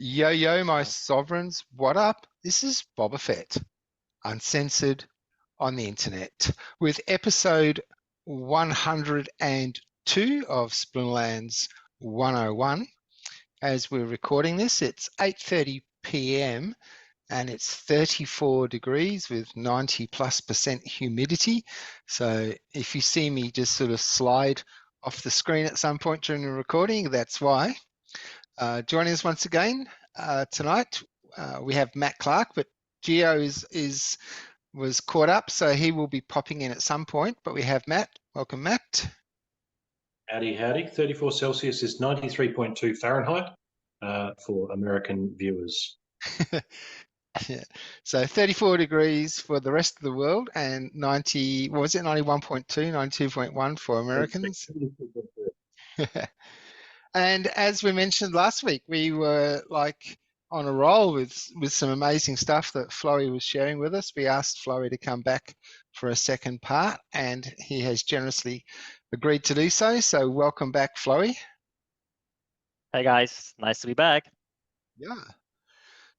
Yo, yo, my sovereigns, what up? This is Boba Fett, uncensored on the internet, with episode 102 of Splinterlands 101. As we're recording this, it's 8:30 p.m. and it's 34 degrees with 90+% humidity. So if you see me just sort of slide off the screen at some point during the recording, that's why. Joining us once again tonight, we have Matt Clark, but Geo was caught up, so he will be popping in at some point. But we have Matt. Welcome, Matt. Howdy, howdy. 34 Celsius is 93.2 Fahrenheit for American viewers. Yeah. So 34 degrees for the rest of the world and 90, what was it, 91.2, 92.1 for Americans. And as we mentioned last week, we were like on a roll with some amazing stuff that Flauwy was sharing with us. We asked Flauwy to come back for a second part, and he has generously agreed to do so. So welcome back, Flauwy. Hey guys, nice to be back. Yeah.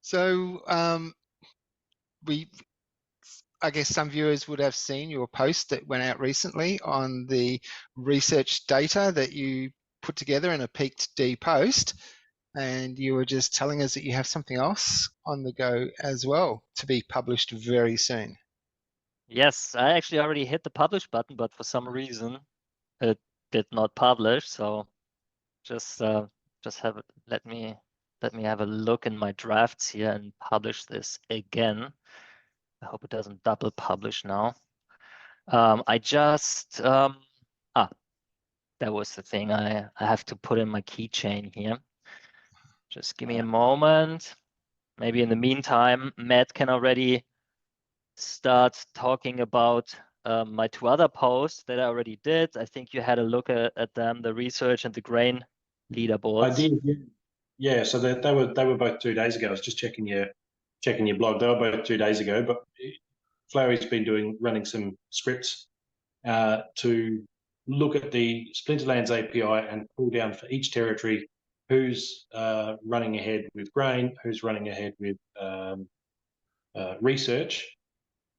So I guess some viewers would have seen your post that went out recently on the research data that you put together in a peaked D post, and you were just telling us that you have something else on the go as well to be published very soon. Yes, I actually already hit the publish button, but for some reason it did not publish. So just let me have a look in my drafts here and publish this again. I hope it doesn't double publish now. That was the thing. I have to put in my keychain here. Just give me a moment. Maybe in the meantime, Matt can already start talking about my two other posts that I already did. I think you had a look at them, the research and the grain leaderboards. I did, yeah. So they were both 2 days ago. I was just checking your blog. They were both 2 days ago. But Flauwy's been running some scripts to look at the Splinterlands API and pull down for each territory who's running ahead with grain, who's running ahead with research.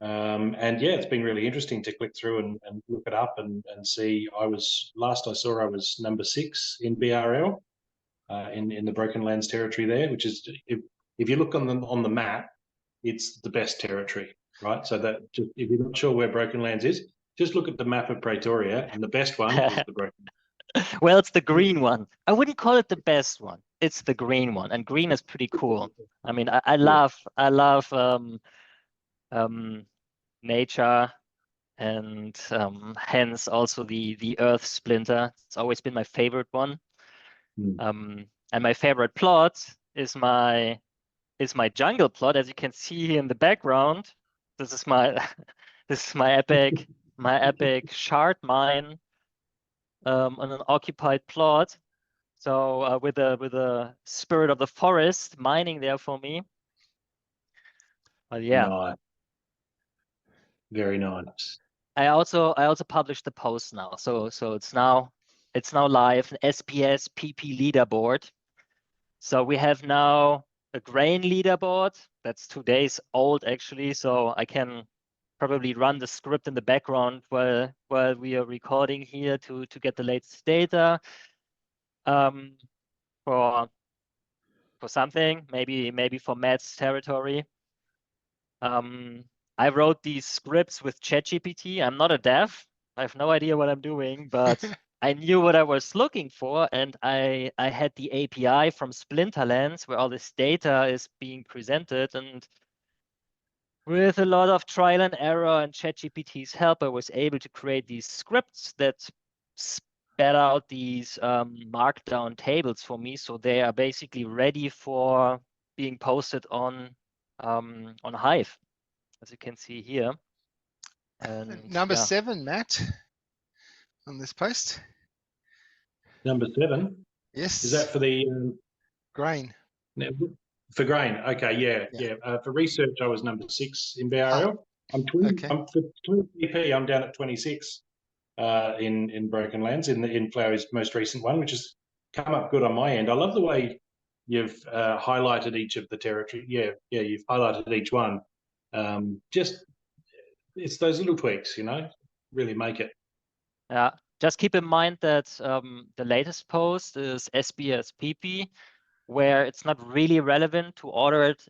And yeah, it's been really interesting to click through and look it up and see. Last I saw, I was number 6 in BRL in the Broken Lands territory there, which is, if you look on the map, it's the best territory, right? So that if you're not sure where Broken Lands is, just look at the map of Praetoria, and the best one is the Broken. Well, it's the green one. I wouldn't call it the best one. It's the green one, and green is pretty cool. I mean, I love nature, and hence also the Earth Splinter. It's always been my favorite one. And my favorite plot is my jungle plot, as you can see here in the background. This is my epic shard mine on an occupied plot. So with a spirit of the forest mining there for me. But yeah. Nice. Very nice. I also published the post now. So it's now live, an SPS PP leaderboard. So we have now a grain leaderboard that's 2 days old actually. So I can probably run the script in the background while we are recording here to get the latest data. For something, maybe for Matt's territory. I wrote these scripts with ChatGPT. I'm not a dev. I have no idea what I'm doing, but I knew what I was looking for, and I had the API from Splinterlands where all this data is being presented, and with a lot of trial and error and ChatGPT's help, I was able to create these scripts that spat out these markdown tables for me, so they are basically ready for being posted on Hive, as you can see here. And number 7, Matt, on this post. Number 7. Yes. Is that for the grain? For grain, okay, yeah. For research, I was number 6 in BRL. I'm for PP. I'm down at 26 in Broken Lands in Flauwy's most recent one, which has come up good on my end. I love the way you've highlighted each of the territory. Yeah, you've highlighted each one. Just it's those little tweaks, really make it. Yeah. Just keep in mind that the latest post is SBS PP, where it's not really relevant to order it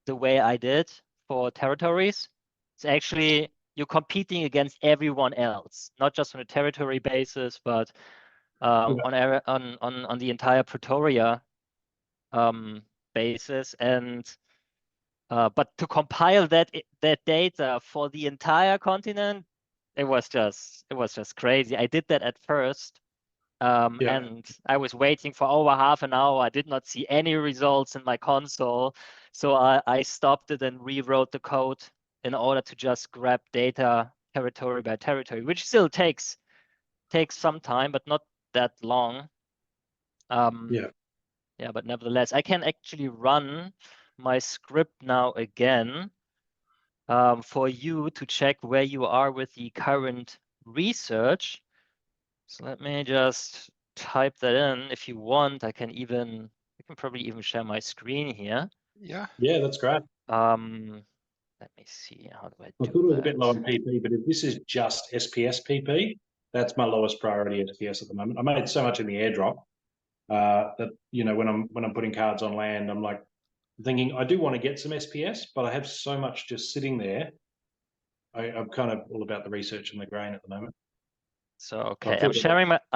the way I did for territories. It's actually you're competing against everyone else, not just on a territory basis, but on the entire Pretoria basis. And but to compile that data for the entire continent, it was just crazy. I did that at first. And I was waiting for over half an hour. I did not see any results in my console. So I stopped it and rewrote the code in order to just grab data territory by territory, which still takes some time, but not that long. Yeah, but nevertheless, I can actually run my script now again for you to check where you are with the current research. So let me just type that in. If you want, I can probably even share my screen here. Yeah. Yeah, that's great. Let me see. How do I do I thought it was a bit that? low on PP, but if this is just SPS PP, that's my lowest priority SPS at the moment. I made so much in the airdrop that when I'm putting cards on land, I'm like thinking I do want to get some SPS, but I have so much just sitting there. I'm kind of all about the research and the grain at the moment. So okay, I'm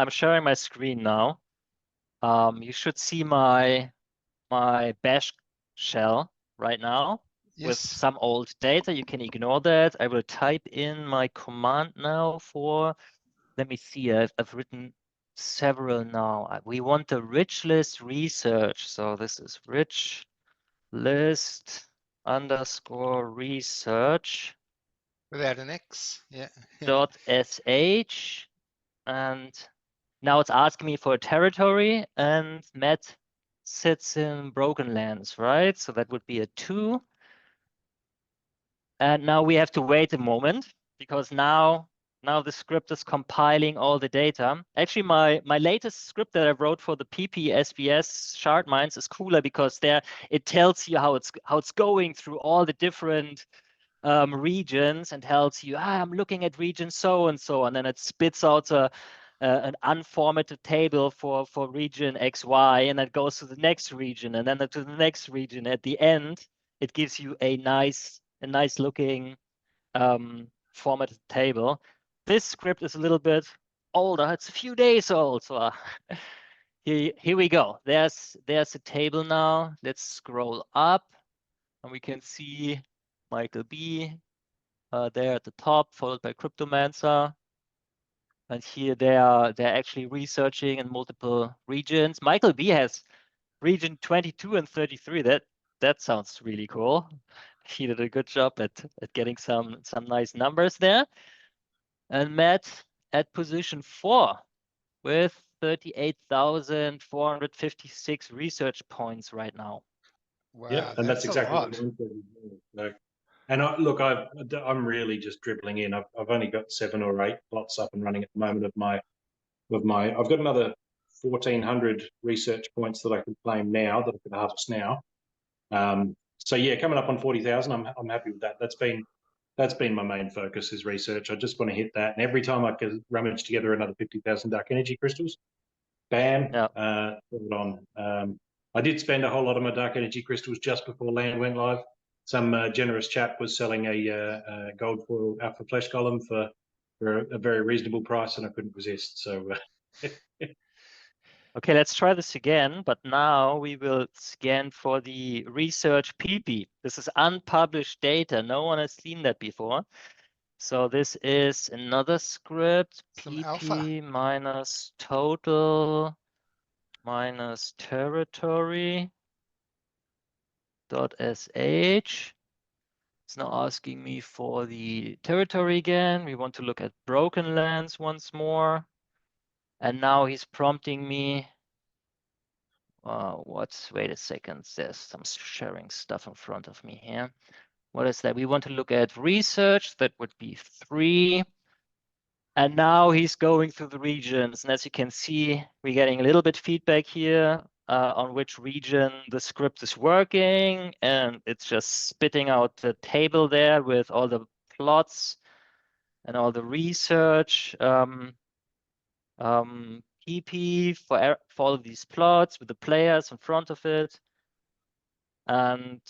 sharing my screen now. You should see my bash shell right now with Yes. some old data. You can ignore that. I will type in my command now for, let me see, I've written several now. We want the rich list research. So this is rich list underscore research Without an X. Yeah. dot sh. And now it's asking me for a territory, and Matt sits in Broken Lands, right? So that would be a 2. And now we have to wait a moment because now the script is compiling all the data. Actually, my latest script that I wrote for the PP SBS shard mines is cooler because there it tells you how it's going through all the different regions and tells you, I'm looking at region so and so, and then it spits out an unformatted table for region XY, and then goes to the next region, and then to the next region. At the end, it gives you a nice looking formatted table. This script is a little bit older. It's a few days old, so here we go. There's a table now. Let's scroll up, and we can see Michael B. There at the top, followed by Cryptomancer. And here they're actually researching in multiple regions. Michael B has region 22 and 33. That sounds really cool. He did a good job at getting some nice numbers there. And Matt at position 4 with 38,456 research points right now. Wow, yeah, and that's a exactly lot. what I'm doing. And I'm really just dribbling in. I've only got 7 or 8 plots up and running at the moment of my. I've got another 1,400 research points that I can claim now that I can harvest now. So yeah, coming up on 40,000, I'm happy with that. That's been my main focus is research. I just want to hit that, and every time I can rummage together another 50,000 dark energy crystals, bam, put it on. I did spend a whole lot of my dark energy crystals just before land went live. Some generous chap was selling a gold foil alpha flesh column for a very reasonable price, and I couldn't resist. So. Okay, let's try this again, but now we will scan for the research PP. This is unpublished data. No one has seen that before. So this is another script, Some PP alpha. minus total minus territory dot sh. It's now asking me for the territory again. We want to look at Broken Lands once more. And now he's prompting me. Wait a second. There's some sharing stuff in front of me here. What is that? We want to look at research. That would be 3. And now he's going through the regions. And as you can see, we're getting a little bit feedback here. on which region the script is working, and it's just spitting out the table there with all the plots and all the research PP for all of these plots with the players in front of it. And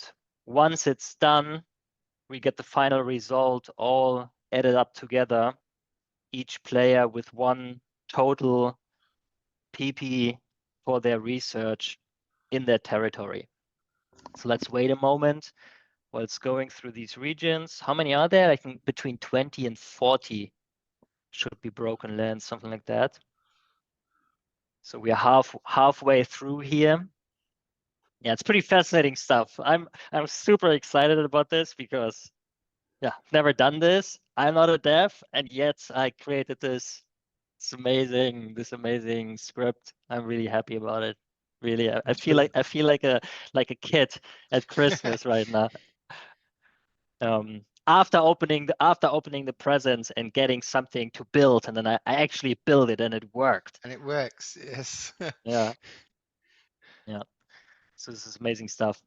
once it's done, we get the final result all added up together, each player with one total PP for their research in their territory. So let's wait a moment while it's going through these regions. How many are there? I think between 20 and 40 should be broken lands, something like that. So we are halfway through here. Yeah, it's pretty fascinating stuff. I'm super excited about this because yeah, never done this. I'm not a dev, and yet I created this amazing script. I'm really happy about it. Really, I feel like a kid at Christmas right now. After opening the presents and getting something to build, and then I actually built it and it worked. And it works, yes. Yeah. So this is amazing stuff.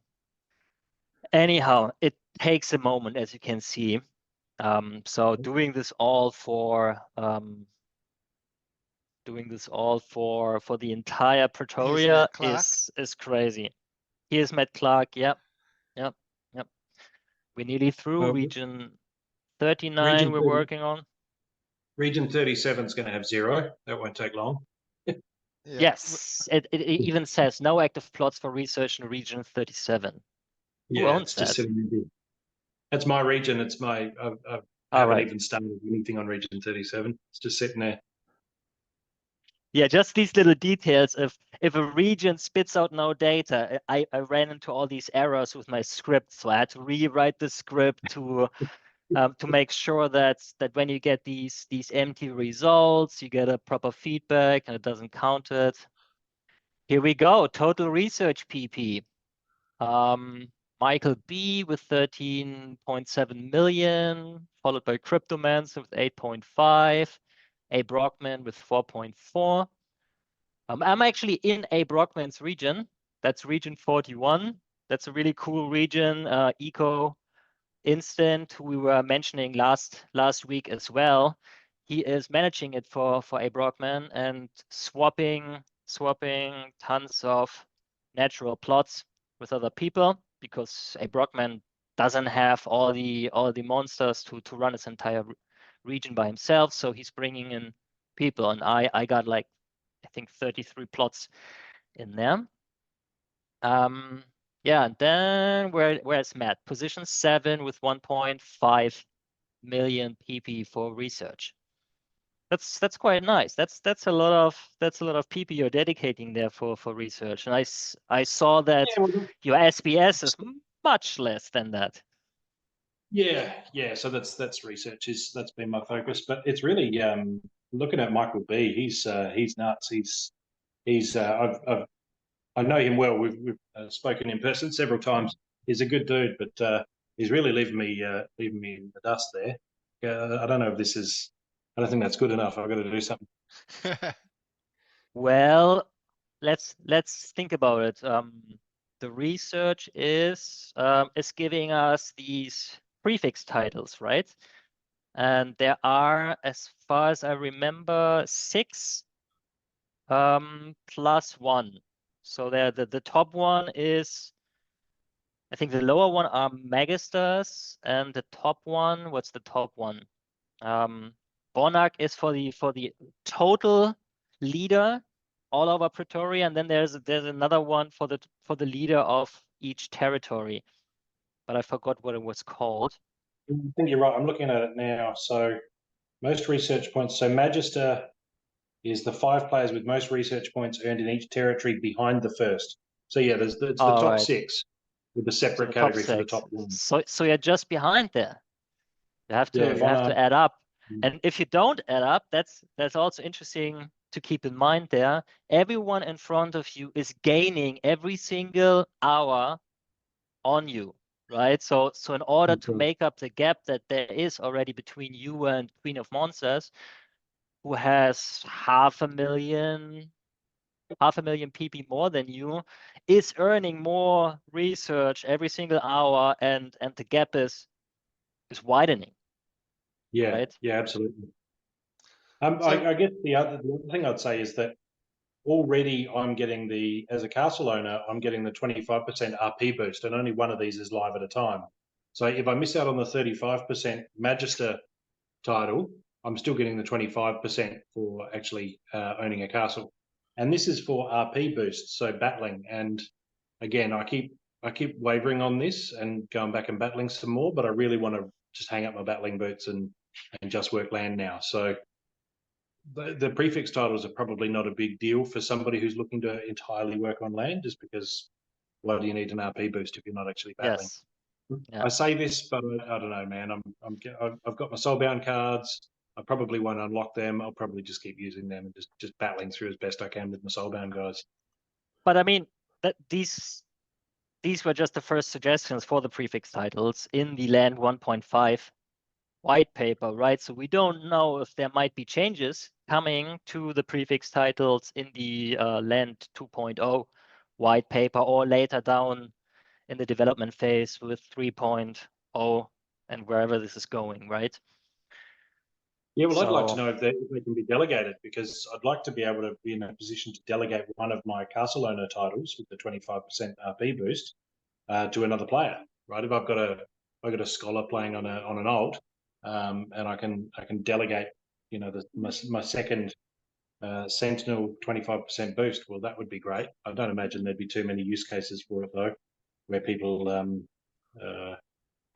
Anyhow, it takes a moment, as you can see. So doing this all for the entire Praetoria is crazy. Here's Matt Clark. Yep. We're nearly through region 39. We're working on. Region 37 is going to have 0. That won't take long. Yeah. Yes, it even says no active plots for research in region 37. Yeah, Who owns it's that? just sitting there. That's my region. It's my. I haven't even started anything on region 37. It's just sitting there. Yeah, just these little details. If a region spits out no data, I ran into all these errors with my script, so I had to rewrite the script to make sure that when you get these empty results, you get a proper feedback and it doesn't count it. Here we go. Total research PP. Michael B with 13.7 million, followed by Cryptomancer with 8.5, A Brockman with 4.4. I'm actually in A Brockman's region. That's region 41. That's a really cool region. Eco Instant, who we were mentioning last week as well. He is managing it for A Brockman and swapping tons of natural plots with other people, because A Brockman doesn't have all the monsters to run his entire region by himself. So he's bringing in people, and I got like I think 33 plots in there. Yeah, and then where's Matt? Position 7 with 1.5 million PP for research. That's quite nice. That's a lot of PP you're dedicating there for research. And I saw that your SBS is much less than that. Yeah. So that's research. That's been my focus. But it's really looking at Michael B. He's nuts. I know him well. We've spoken in person several times. He's a good dude, but he's really leaving me in the dust there. I don't know if this is. I don't think that's good enough. I've got to do something. Well, let's think about it. The research is giving us these prefix titles, right? And there are, as far as I remember, 6 plus 1. So there, the top one is, I think the lower one are Magisters, and the top one, what's the top one? Bonarch is for the total leader all over Praetoria, and then there's another one for the leader of each territory, but I forgot what it was called. I think you're right. I'm looking at it now. So most research points. So Magister is the 5 players with most research points earned in each territory behind the first. So yeah, it's the top 6 with a separate category for the top 1. So you're just behind there. You have to add up. And if you don't add up, that's also interesting to keep in mind there. Everyone in front of you is gaining every single hour on you, right? So in order to make up the gap that there is already between you and Queen of Monsters, who has 500,000 500,000 PP more than you is earning more research every single hour, and the gap is widening. Yeah, right? yeah, absolutely. So- I guess the other thing I'd say is that already I'm getting as a castle owner, I'm getting the 25% RP boost, and only one of these is live at a time. So if I miss out on the 35% Magister title, I'm still getting the 25% for actually owning a castle. And this is for RP boosts, so battling. And again, I keep wavering on this and going back and battling some more, but I really want to just hang up my battling boots and just work land now. So the prefix titles are probably not a big deal for somebody who's looking to entirely work on land, just because why do you need an RP boost if you're not actually battling? Yes. Yeah. I say this, but I don't know, man. I've got my soulbound cards. I probably won't unlock them. I'll probably just keep using them and just battling through as best I can with my soulbound guys. But I mean, that these were just the first suggestions for the prefix titles in the Land 1.5 white paper, right? So we don't know if there might be changes coming to the prefix titles in the Land 2.0 white paper, or later down in the development phase with 3.0 and wherever this is going, right? Yeah, well, I'd like to So know if they can be delegated, because I'd like to be able to be in a position to delegate one of my castle owner titles with the 25% RP boost to another player, right? If I've got a scholar playing on an alt, and I can delegate, my second Sentinel 25% boost. Well, that would be great. I don't imagine there'd be too many use cases for it though, where people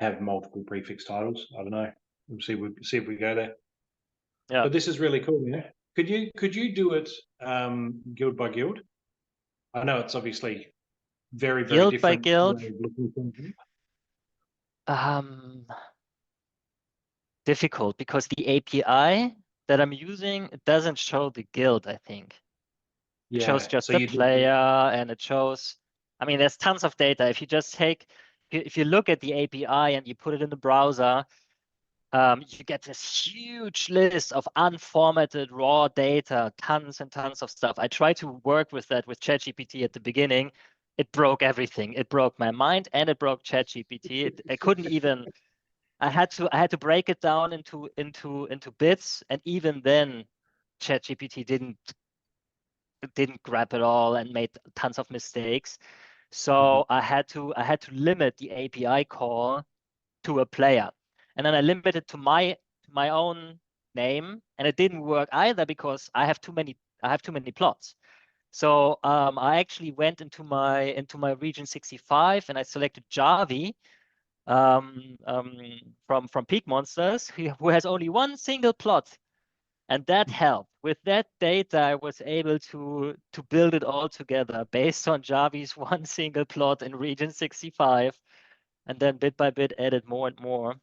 have multiple prefix titles. I don't know. We'll see if we go there. yeah, But this is really cool. Yeah. Could you do it guild by guild? I know it's obviously very, very guild by different guild. way of looking at something. Difficult, because the API that I'm using, it doesn't show the guild, I think. It shows Yeah. just So the you player, and it shows, I mean, there's tons of data. If you just if you look at the API and you put it in the browser, you get this huge list of unformatted raw data, tons and tons of stuff. I tried to work with that with ChatGPT at the beginning. It broke everything. It broke my mind, and it broke ChatGPT. I couldn't even. I had to break it down into bits, and even then, ChatGPT didn't grab it all and made tons of mistakes. So I had to limit the API call to a player, and then I limited to my own name, and it didn't work either, because I have too many plots. So I actually went into my region 65, and I selected Javi from Peak Monsters, who has only one single plot, and that helped. With that data, I was able to build it all together based on Javi's one single plot in region 65, and then bit by bit added more and more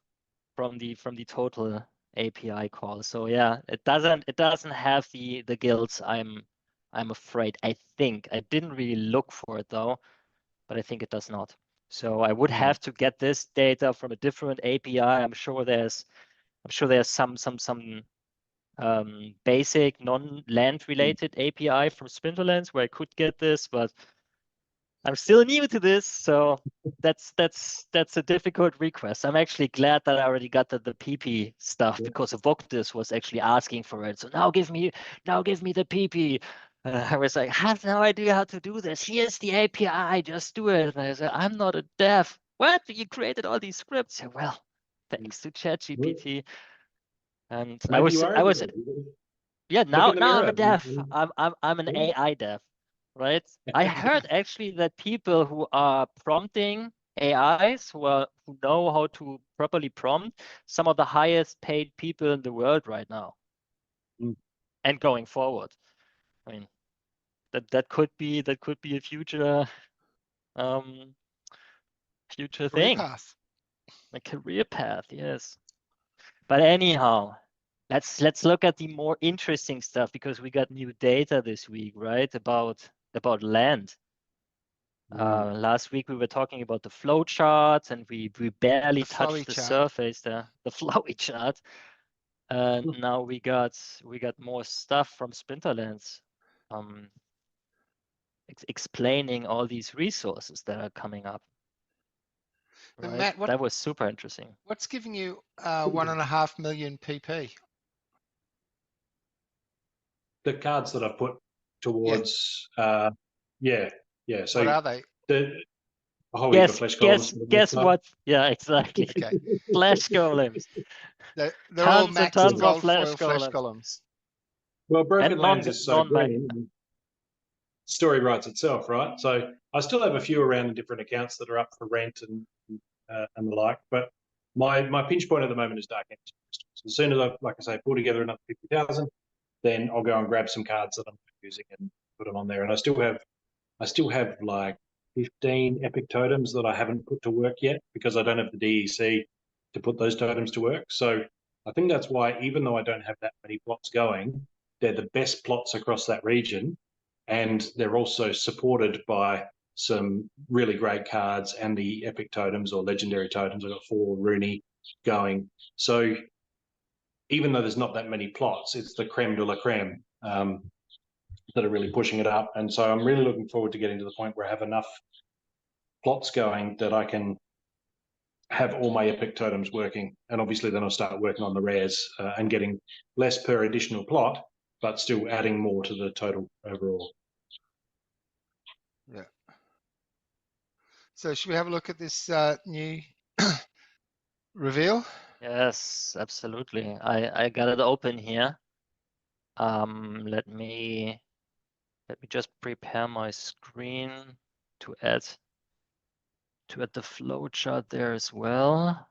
from the total API call. So yeah, it doesn't have the guilds. I'm afraid. I think I didn't really look for it though, but I think it does not. So I would have to get this data from a different API. I'm sure there's some basic non-land related API from Splinterlands where I could get this, but I'm still new to this, so that's a difficult request. I'm actually glad that I already got the PP stuff, because Evoctus was actually asking for it. So now give me the PP. I was like, I have no idea how to do this. Here's the API, just do it. And I said, I'm not a dev. What? You created all these scripts? Yeah, well, thanks to ChatGPT. And Maybe you are a dev. yeah, Look now in the I'm a mirror. dev. I'm an AI dev, right? I heard actually that people who are prompting AIs, who know how to properly prompt, some of the highest paid people in the world right now, and going forward. I mean, that could be a future Career thing, path. a career path. Yes. But anyhow, let's look at the more interesting stuff, because we got new data this week, right? About land. Last week we were talking about the flow charts, and we barely The Flauwy touched the chart. surface, the Flauwy chart. And now we got more stuff from Splinterlands. explaining all these resources that are coming up. And Right, Matt, that was super interesting. what's giving you 1.5 million PP? The cards that I've put towards, yeah. So What are they? a whole heap of flesh columns. Guess what? Yeah, exactly. Okay. Flesh golems. They're all Tons and max tons of gold flesh foil flesh golems. columns. Well, And Brokenlands is so non-mag. green. Story writes itself, right? So I still have a few around in different accounts that are up for rent and the like. But my pinch point at the moment is Dark Energy crystals. As soon as I, like I say, pull together another 50,000, then I'll go and grab some cards that I'm using and put them on there. And I still have like 15 epic totems that I haven't put to work yet because I don't have the DEC to put those totems to work. So I think that's why, even though I don't have that many plots going, they're the best plots across that region. And they're also supported by some really great cards and the epic totems or legendary totems. I've got 4 Rooney going. So even though there's not that many plots, it's the creme de la creme that are really pushing it up. And so I'm really looking forward to getting to the point where I have enough plots going that I can have all my epic totems working. And obviously then I'll start working on the rares and getting less per additional plot, but still adding more to the total overall. Yeah. So should we have a look at this new reveal? Yes, absolutely. I got it open here. Let me just prepare my screen to add the flowchart there as well.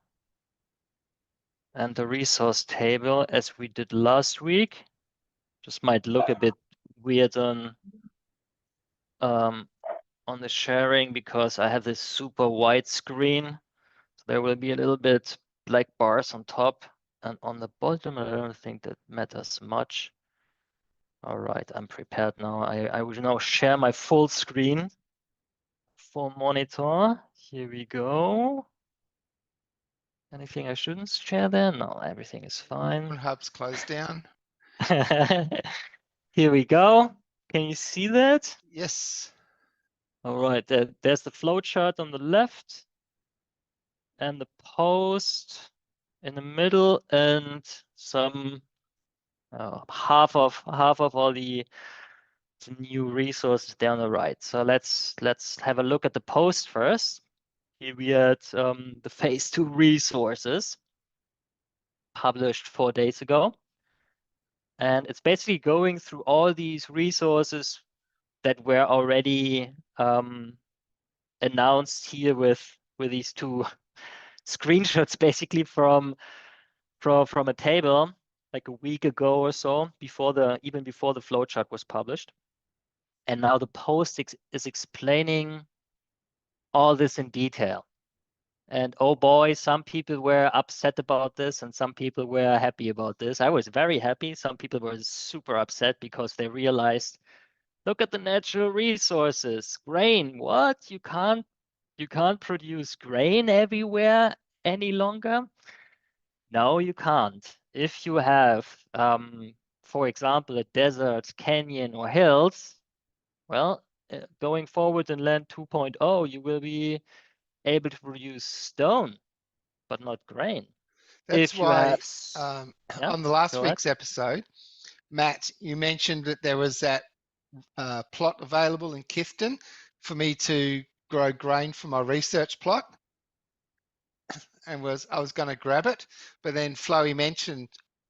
And the resource table as we did last week. Just might look a bit weird on the sharing because I have this super wide screen. So there will be a little bit black bars on top and on the bottom. I don't think that matters much. All right, I'm prepared now. I will now share my full screen. Full monitor. Here we go. Anything I shouldn't share there? No, everything is fine. Hub's closed down. Here we go. Can you see that? Yes. All right, there's the flowchart on the left and the post in the middle and some half of all the new resources down the right. So let's have a look at the post first. Here we had the phase 2 resources published 4 days ago. And it's basically going through all these resources that were already announced here with these 2 screenshots basically from a table like a week ago or so, even before the flowchart was published. And now the post is explaining all this in detail. And oh boy, some people were upset about this and some people were happy about this. I was very happy. Some people were super upset because they realized, look at the natural resources. Grain, what? You can't produce grain everywhere any longer? No, you can't. If you have, for example, a desert, canyon, or hills, well, going forward in Land 2.0, you will be able to produce stone, but not grain. That's If you why have, yeah, on the last go ahead. week's episode, Matt, you mentioned that there was that plot available in Kifton for me to grow grain for my research plot. And I was going to grab it, but then Flauwy mentioned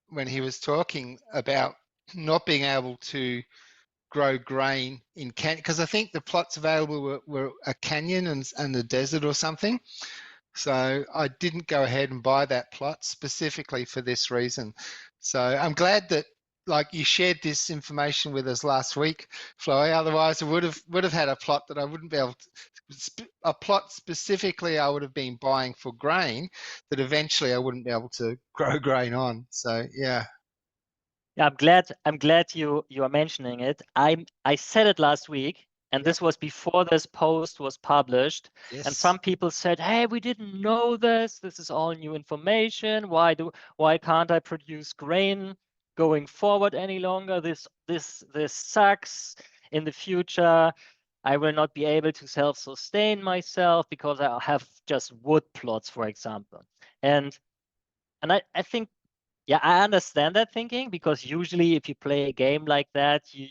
when he was talking about not being able to grow grain in canyon, because I think the plots available were a canyon and a desert or something. So I didn't go ahead and buy that plot specifically for this reason. So I'm glad that you shared this information with us last week, Flauwy. Otherwise I would have had a plot that I wouldn't be able to, a plot specifically I would have been buying for grain that eventually I wouldn't be able to grow grain on. So yeah. Yeah, I'm glad you are mentioning it. I said it last week, and this was before this post was published. Yes. And some people said, "Hey, we didn't know this. This is all new information. Why can't I produce grain going forward any longer? This sucks in the future." I will not be able to self-sustain myself because I have just wood plots, for example. And I think, yeah, I understand that thinking, because usually if you play a game like that, you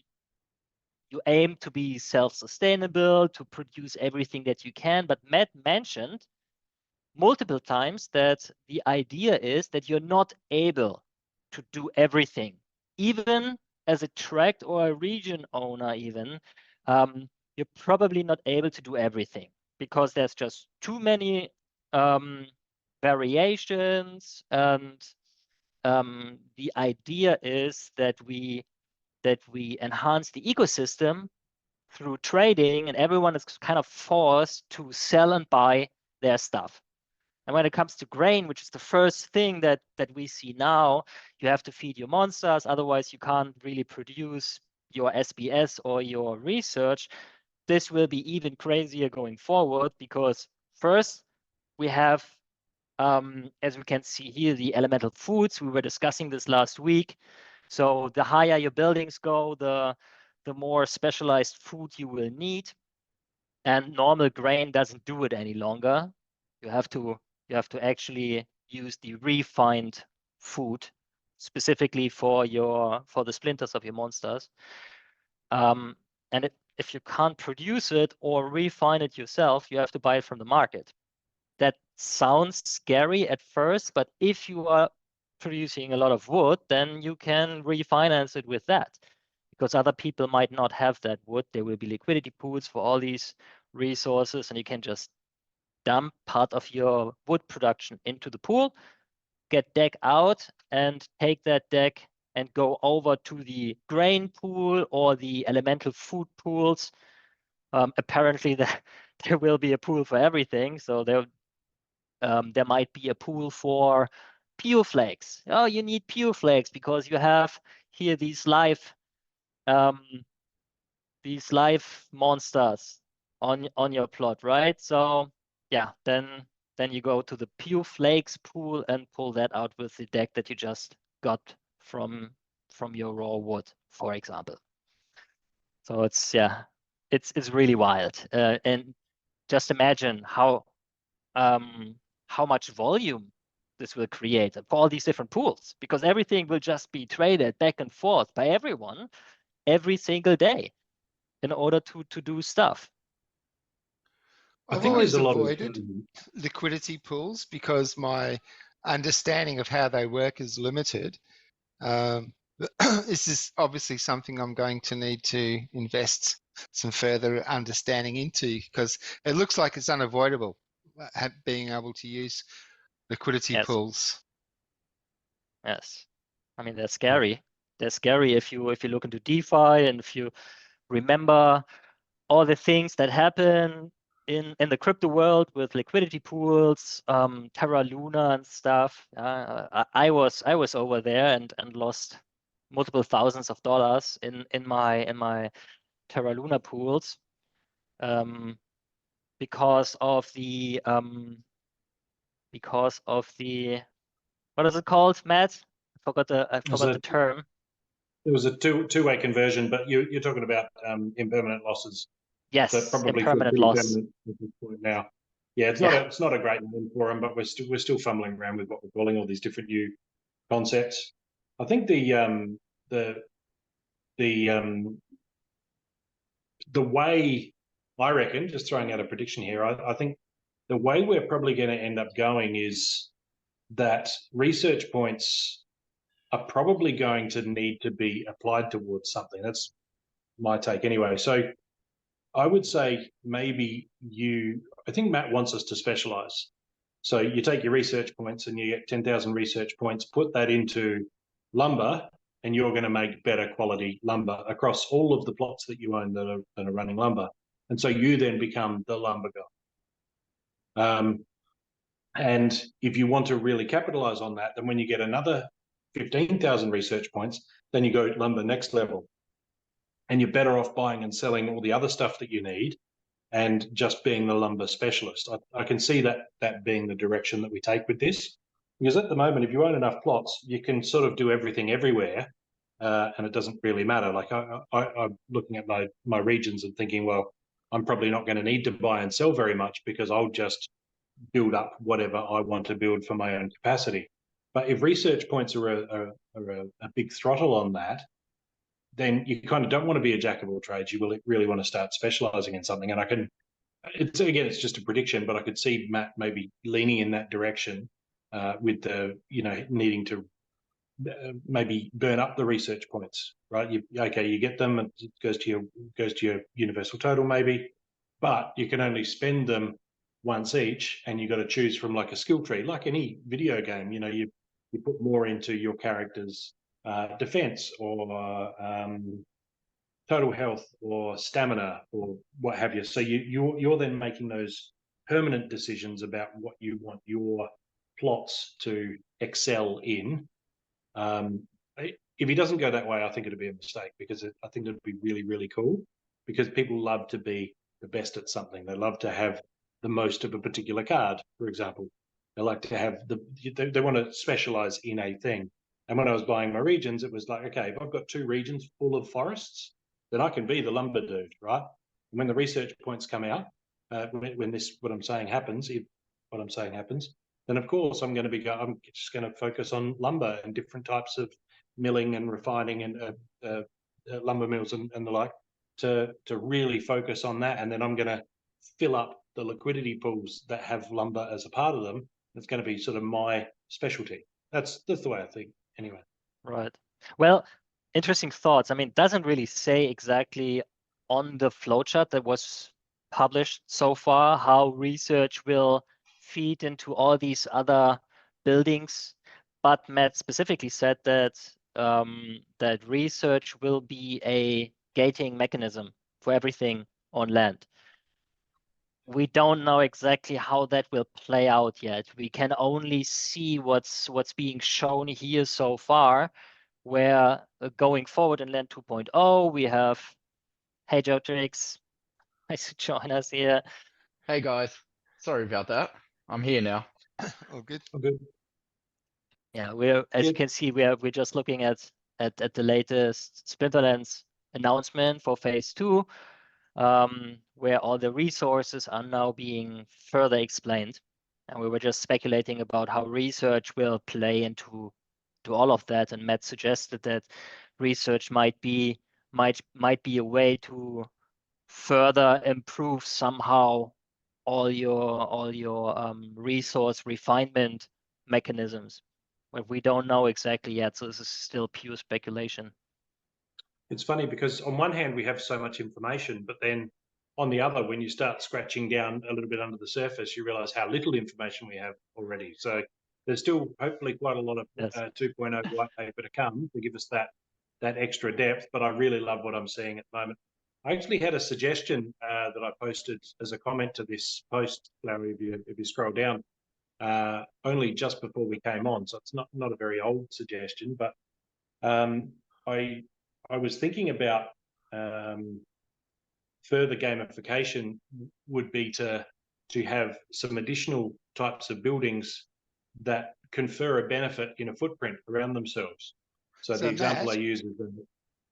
aim to be self-sustainable, to produce everything that you can. But Matt mentioned multiple times that the idea is that you're not able to do everything. Even as a tract or a region owner, even, you're probably not able to do everything because there's just too many variations. And the idea is that we enhance the ecosystem through trading, and everyone is kind of forced to sell and buy their stuff. And when it comes to grain, which is the first thing that we see now, you have to feed your monsters, otherwise you can't really produce your SBS or your research. This will be even crazier going forward, because first we have, as we can see here, the elemental foods. We were discussing this last week. So the higher your buildings go, the more specialized food you will need. And normal grain doesn't do it any longer. You have to actually use the refined food specifically for the splinters of your monsters. And if you can't produce it or refine it yourself, you have to buy it from the market. That sounds scary at first, but if you are producing a lot of wood, then you can refinance it with that, because other people might not have that wood. There will be liquidity pools for all these resources, and you can just dump part of your wood production into the pool, get deck out, and take that deck and go over to the grain pool or the elemental food pools. Apparently, there will be a pool for everything. So there might be a pool for pure flakes. Oh, you need pure flakes because you have here um, these live monsters on your plot, right? So yeah, then you go to the pure flakes pool and pull that out with the deck that you just got from your raw wood, for example. So it's really wild. And just imagine how much volume this will create for all these different pools, because everything will just be traded back and forth by everyone every single day in order to do stuff. I I've think there's always a lot of avoided liquidity pools because my understanding of how they work is limited. This is obviously something I'm going to need to invest some further understanding into, because it looks like it's unavoidable being able to use liquidity Yes. pools. Yes. I mean, they're scary. They're scary if you look into DeFi, and if you remember all the things that happen in the crypto world with liquidity pools, Terra Luna and stuff. I was over there and lost multiple thousands of dollars in my Terra Luna pools, because of the what is it called, Matt? I forgot the term. It was a two-way conversion, but you're talking about impermanent losses. Yes, That probably impermanent loss. at this point now. Yeah, it's not a great name for them, but we're still fumbling around with what we're calling all these different new concepts. I think the way, I reckon, just throwing out a prediction here, I think the way we're probably going to end up going is that research points are probably going to need to be applied towards something. That's my take anyway. So I would say maybe I think Matt wants us to specialize. So you take your research points and you get 10,000 research points, put that into lumber, and you're going to make better quality lumber across all of the plots that you own that are running lumber. And so you then become the lumber guy. And if you want to really capitalize on that, then when you get another 15,000 research points, then you go lumber next level. And you're better off buying and selling all the other stuff that you need and just being the lumber specialist. I can see that being the direction that we take with this. Because at the moment, if you own enough plots, you can sort of do everything everywhere, and it doesn't really matter. Like I'm looking at my regions and thinking, well, I'm probably not going to need to buy and sell very much because I'll just build up whatever I want to build for my own capacity. But if research points are a big throttle on that, then you kind of don't want to be a jack of all trades. You will really want to start specializing in something. And it's just a prediction, but I could see Matt maybe leaning in that direction with the, needing to maybe burn up the research points, right? You get them, and it goes to your universal total maybe, but you can only spend them once each, and you've got to choose from like a skill tree, like any video game. You put more into your character's defense or total health or stamina or what have you. So you're then making those permanent decisions about what you want your plots to excel in. If he doesn't go that way, I think it'd be a mistake, because I think it'd be really, really cool, because people love to be the best at something. They love to have the most of a particular card, for example. They like to have they want to specialize in a thing. And when I was buying my regions, it was like, okay, if I've got 2 regions full of forests, then I can be the lumber dude, right? And when the research points come out, when what I'm saying happens, if what I'm saying happens, then of course I'm just going to focus on lumber and different types of milling and refining and lumber mills and the like, to really focus on that. And then I'm going to fill up the liquidity pools that have lumber as a part of them. It's going to be sort of my specialty. That's the way I think, anyway. Right. Well, interesting thoughts. I mean, it doesn't really say exactly on the flowchart that was published so far how research will feed into all these other buildings, but Matt specifically said that that research will be a gating mechanism for everything on land. We don't know exactly how that will play out yet. We can only see what's being shown here so far, where going forward in Land 2.0, we have, hey Joe Tricks, nice to join us here. Hey guys, sorry about that. I'm here now. All good. Oh, good. Yeah, as you can see, we're just looking at the latest Splinterlands announcement for Phase 2. Where all the resources are now being further explained. And we were just speculating about how research will play into all of that. And Matt suggested that research might be a way to further improve somehow all your resource refinement mechanisms. But we don't know exactly yet, so this is still pure speculation. It's funny because on one hand we have so much information, but then on the other, when you start scratching down a little bit under the surface, you realize how little information we have already. So there's still hopefully quite a lot of 2.0 white paper to come to give us that extra depth. But I really love what I'm seeing at the moment. I actually had a suggestion that I posted as a comment to this post, Flauwy, if you scroll down, only just before we came on. So it's not a very old suggestion, but I was thinking about further gamification would be to have some additional types of buildings that confer a benefit in a footprint around themselves. So the example Matt, I use is,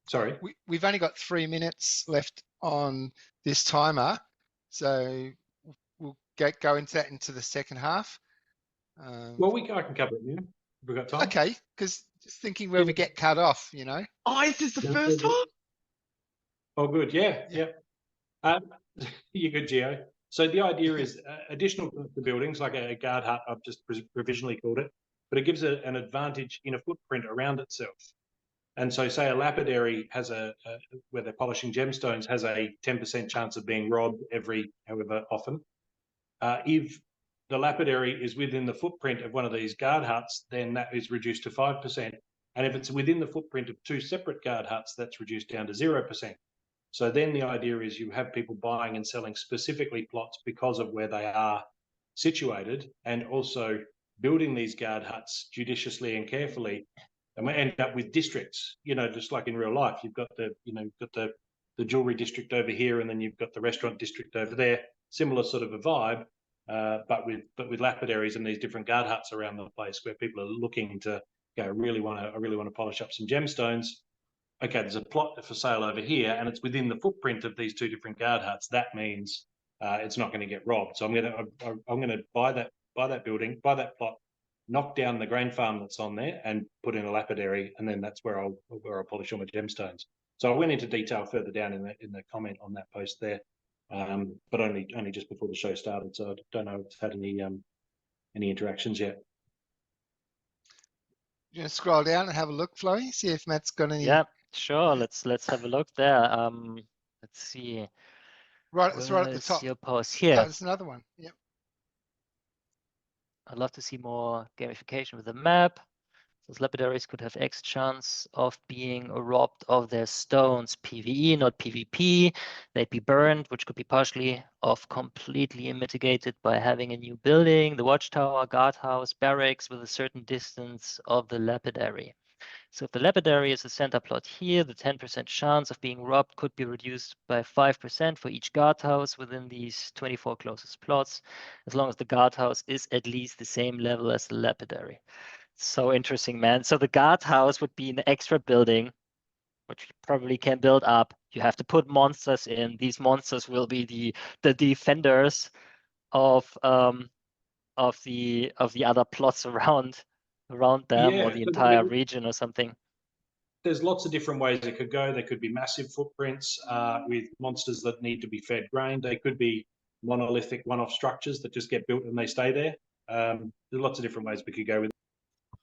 sorry, we've only got 3 minutes left on this timer, so we'll go into the second half. Well, I can cover it now. We've got time. Okay, because just thinking where we get cut off, Oh, is this the first time? Oh, good. Yeah. You're good, Gio. So the idea is additional buildings, like a guard hut, I've just provisionally called it, but it gives an advantage in a footprint around itself. And so say a lapidary has where they're polishing gemstones, has a 10% chance of being robbed every however often. If the lapidary is within the footprint of one of these guard huts, then that is reduced to 5%. And if it's within the footprint of 2 separate guard huts, that's reduced down to 0%. So then the idea is you have people buying and selling specifically plots because of where they are situated, and also building these guard huts judiciously and carefully. And we end up with districts, just like in real life. You've got the jewelry district over here, and then you've got the restaurant district over there. Similar sort of a vibe, but with lapidaries and these different guard huts around the place where people are looking to go. I really want to polish up some gemstones. okay, there's a plot for sale over here, and it's within the footprint of these two different guard huts. That means it's not going to get robbed. So I'm going to buy that building, buy that plot, knock down the grain farm that's on there, and put in a lapidary, and then that's where I'll polish all my gemstones. So I went into detail further down in the comment on that post there, but only just before the show started. So I don't know if it's had any interactions yet. You want to scroll down and have a look, Flauwy? See if Matt's got any. Yeah, sure. Let's have a look there. Let's see. Right, it's right at the Where's top. your post Oh, here? there's another one. Yep. I'd love to see more gamification with the map. Those lapidaries could have X chance of being robbed of their stones. PvE, not PvP. They'd be burned, which could be partially or completely mitigated by having a new building, the watchtower, guardhouse, barracks with a certain distance of the lapidary. So if the lapidary is a center plot here, the 10% chance of being robbed could be reduced by 5% for each guardhouse within these 24 closest plots, as long as the guardhouse is at least the same level as the lapidary. So interesting, man. So the guardhouse would be an extra building, which you probably can build up. You have to put monsters in. These monsters will be the defenders of the other plots around them, or the entire region or something. There's lots of different ways it could go. There could be massive footprints with monsters that need to be fed grain. They could be monolithic one-off structures that just get built and they stay there. There's lots of different ways we could go with it.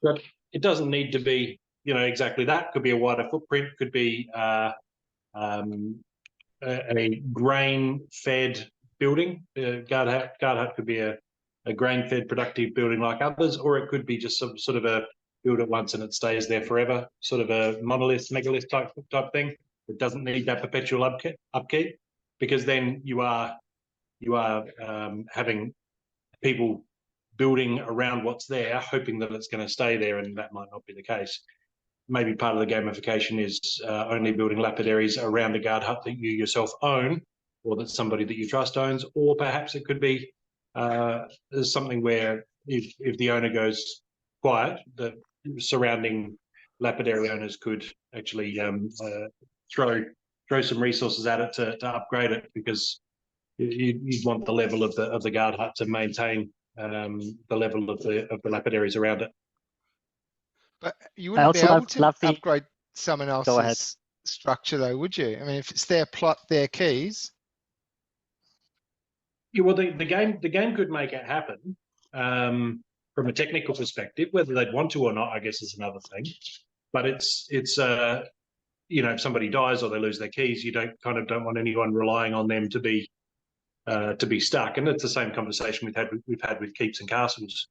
But it doesn't need to be, exactly that. Could be a wider footprint. Could be a grain-fed building. Guard hut could be a grain-fed productive building like others, or it could be just some sort of a build it once and it stays there forever, sort of a monolith, megalith type thing. It doesn't need that perpetual upkeep, because then you are having people building around what's there, hoping that it's going to stay there, and that might not be the case. Maybe part of the gamification is only building lapidaries around a guard hut that you yourself own, or that somebody that you trust owns, or perhaps it could be there's something where if the owner goes quiet, the surrounding lapidary owners could actually throw some resources at it to upgrade it, because you'd want the level of the guard hut to maintain the level of the lapidaries around it. But you wouldn't be able to love the... upgrade someone else's structure, though, would you? I mean, if it's their plot, their keys. Yeah, well, the game could make it happen from a technical perspective. Whether they'd want to or not, I guess, is another thing. But it's if somebody dies or they lose their keys, you don't want anyone relying on them to be stuck. And it's the same conversation we've had with keeps and castles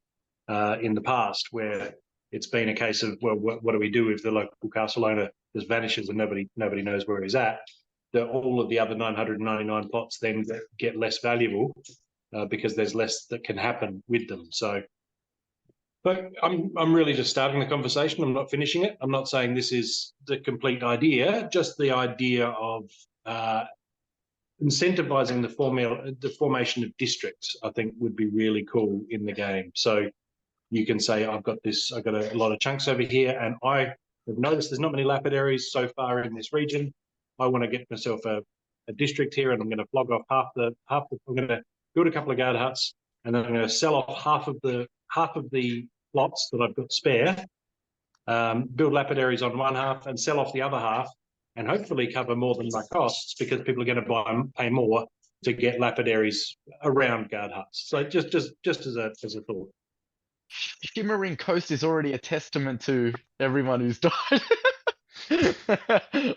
in the past, where it's been a case of, well, what do we do if the local castle owner just vanishes and nobody knows where he's at? All of the other 999 plots then get less valuable because there's less that can happen with them. So, but I'm really just starting the conversation. I'm not finishing it. I'm not saying this is the complete idea. Just the idea of incentivizing the formation of districts, I think, would be really cool in the game. So you can say, I've got a lot of chunks over here, and I have noticed there's not many lapidaries so far in this region. I want to get myself a district here, and I'm going to flog off half the. I'm going to build a couple of guard huts, and then I'm going to sell off half of the plots that I've got spare. Build lapidaries on one half and sell off the other half, and hopefully cover more than my costs, because people are going to pay more to get lapidaries around guard huts. So just as a thought. Shimmering Coast is already a testament to everyone who's died.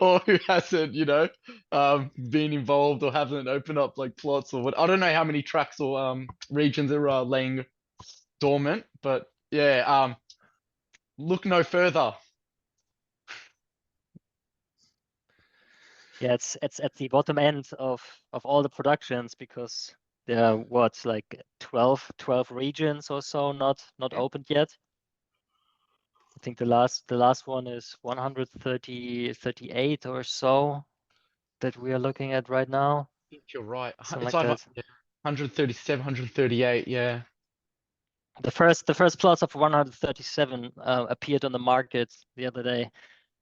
Or who hasn't, been involved or haven't opened up like plots or what. I don't know how many tracks or regions are laying dormant, but yeah, look no further. Yeah, it's at the bottom end of all the productions, because there are like 12 regions or so not opened yet. I think the last one is 138 or so that we are looking at right now. I think you're right. Something It's like either that. 137, 138, yeah. The first plots of 137 appeared on the market the other day.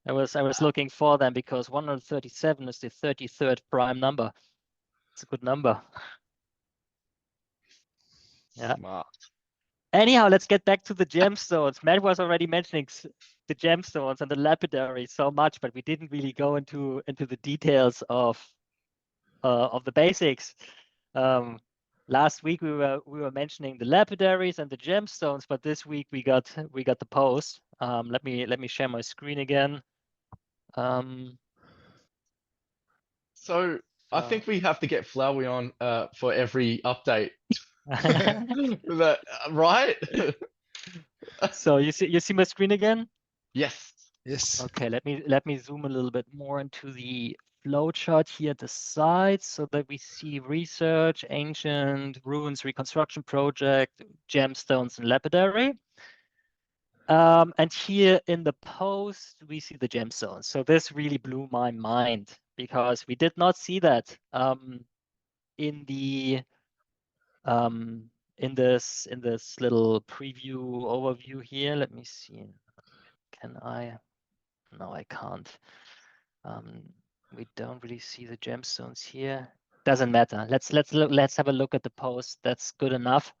I was looking for them because 137 is the 33rd prime number. It's a good number. Yeah. Smart. Anyhow, let's get back to the gemstones. Matt was already mentioning the gemstones and the lapidary so much, but we didn't really go into the details of the basics. Last week we were mentioning the lapidaries and the gemstones, but this week we got the post. Let me share my screen again. So I think we have to get Flauwy on for every update. That right? So you see my screen again? Yes. Yes. Okay, let me zoom a little bit more into the flowchart here at the side so that we see research, ancient ruins, reconstruction project, gemstones, and lapidary. And here in the post, we see the gemstones. So this really blew my mind because we did not see that in the in this little preview overview here. Let me see. Can I? No, I can't. We don't really see the gemstones here. Doesn't matter. Let's have a look at the post. That's good enough.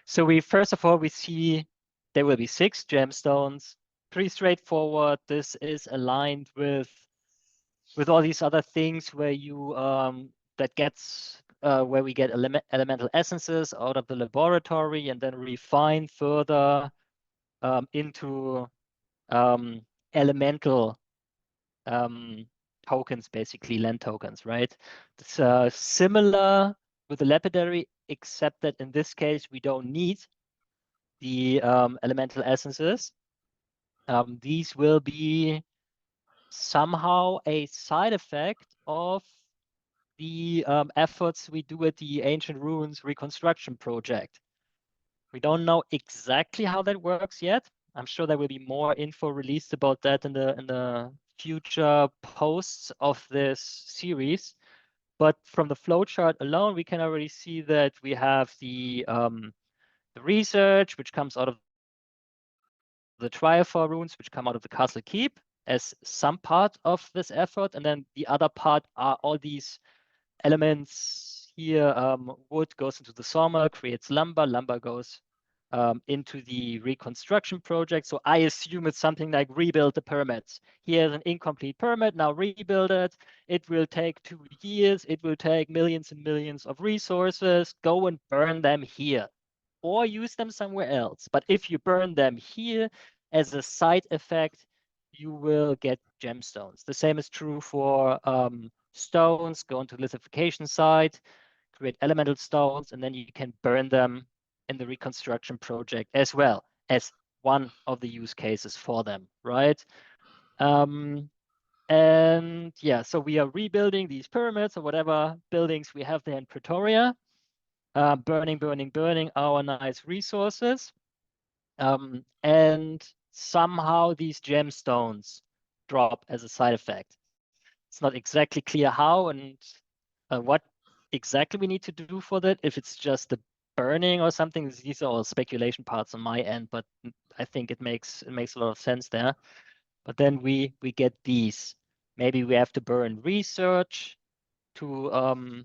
So we first of all we see there will be 6 gemstones. Pretty straightforward. This is aligned with all these other things where you that gets where we get elemental essences out of the laboratory and then refine further into elemental tokens, basically land tokens, right? It's similar with the lapidary, except that in this case we don't need the elemental essences. These will be somehow a side effect of the efforts we do at the Ancient Ruins Reconstruction Project. We don't know exactly how that works yet. I'm sure there will be more info released about that in the future posts of this series. But from the flowchart alone, we can already see that we have the research, which comes out of the Triaphor runes, which come out of the Castle Keep, as some part of this effort. And then the other part are all these elements here. Wood goes into the sawmill, creates lumber. Lumber goes into the reconstruction project. So I assume it's something like rebuild the pyramids. Here's an incomplete pyramid, now rebuild it. It will take 2 years. It will take millions and millions of resources. Go and burn them here or use them somewhere else. But if you burn them here as a side effect, you will get gemstones. The same is true for stones. Go into the lithification site, create elemental stones, and then you can burn them in the reconstruction project as well as one of the use cases for them, right? And yeah, so we are rebuilding these pyramids or whatever buildings we have there in Praetoria, burning our nice resources. And somehow these gemstones drop as a side effect. It's not exactly clear how and what exactly we need to do for that. If it's just the burning or something, these are all speculation parts on my end, but I think it makes a lot of sense there. But then we get these. Maybe we have to burn research to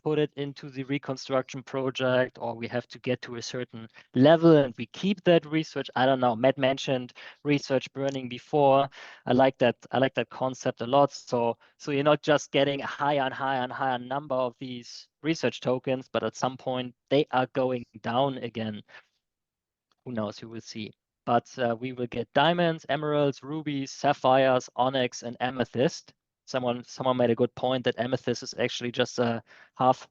put it into the reconstruction project, or we have to get to a certain level and we keep that research. I don't know. Matt mentioned research burning before. I like that concept a lot. So you're not just getting a higher and higher number of these research tokens, but at some point they are going down again. Who knows? You will see. But we will get diamonds, emeralds, rubies, sapphires, onyx, and amethyst. Someone made a good point that amethyst is actually just a half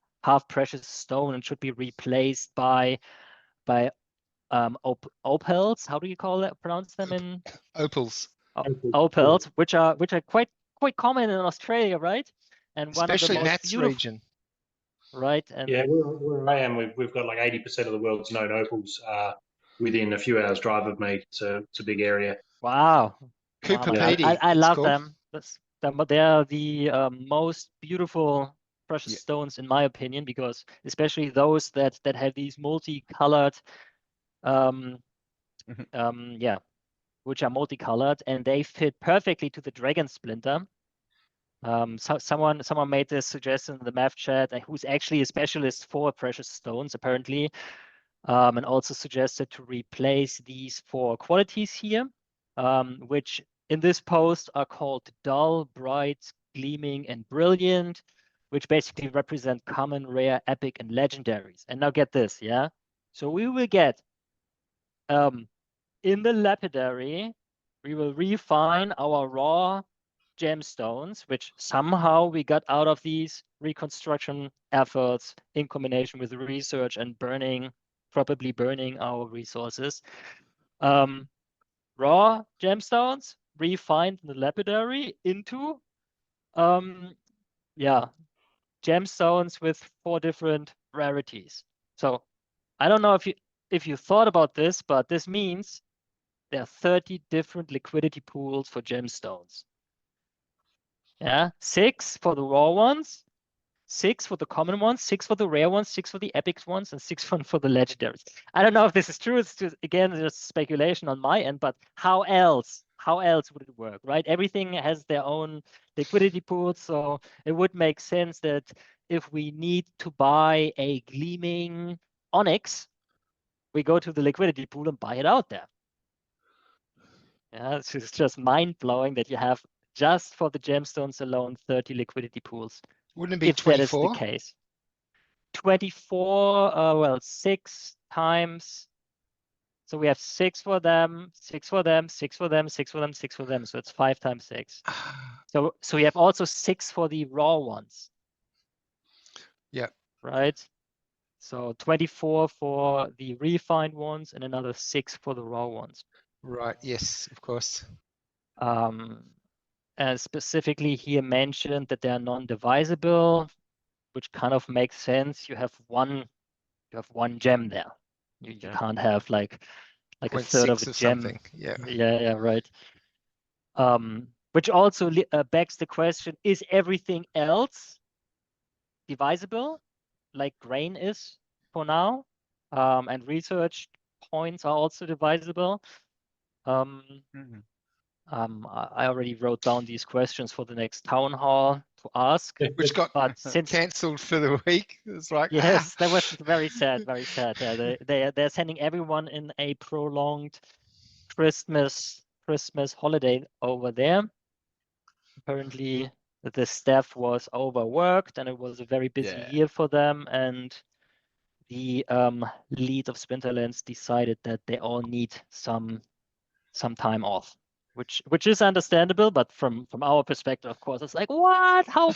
precious stone and should be replaced by opals. How do you pronounce them in Opals, opals, which are quite common in Australia, right? And one of the especially most Matt's beautiful, region. right? And Yeah, where I am, we've got like 80% of the world's known opals within a few hours' drive of me. It's a big area. wow. Cooper But Pedy, I it's love called. them. They are the most beautiful precious Yeah. stones in my opinion, because especially those that have these multicolored yeah, which are multicolored, and they fit perfectly to the dragon splinter. Someone made this suggestion in the math chat, who's actually a specialist for precious stones, apparently, and also suggested to replace these 4 qualities here, which in this post are called dull, bright, gleaming, and brilliant, which basically represent common, rare, epic, and legendaries. And now get this, yeah? So we will get, in the lapidary, we will refine our raw gemstones, which somehow we got out of these reconstruction efforts in combination with research and probably burning our resources. Raw gemstones refined in the lapidary into, gemstones with 4 different rarities. So I don't know if you thought about this, but this means there are 30 different liquidity pools for gemstones. Yeah, 6 for the raw ones, 6 for the common ones, 6 for the rare ones, 6 for the epic ones, and 6 for the legendaries. I don't know if this is true. It's just, again, just speculation on my end, but how else would it work, right? Everything has their own liquidity pools, so it would make sense that if we need to buy a gleaming onyx, we go to the liquidity pool and buy it out there. Yeah, it's just mind-blowing that you have, just for the gemstones alone, 30 liquidity pools. Wouldn't it be If that is the 24? case. 24, well, 6 times. So we have 6 for them, 6 for them, 6 for them, 6 for them, 6 for them. So it's 5 times 6. So we have also 6 for the raw ones. Yep. Right? So 24 for the refined ones and another 6 for the raw ones. Right. Yes, of course. And specifically here mentioned that they are non-divisible, which kind of makes sense. You have one gem there. You can't have like a third of a 0.6 or gem. something. Yeah. Yeah, right. Which also begs the question: is everything else divisible, like grain is for now? And research points are also divisible. I already wrote down these questions for the next town hall to ask. Which got But since cancelled for the week. It's like, yes, that was very sad, very sad. Yeah, they're sending everyone in a prolonged Christmas holiday over there. Apparently, the staff was overworked, and it was a very busy year for them. And the lead of Splinterlands decided that they all need some time off, which is understandable. But from our perspective, of course, it's like, what? How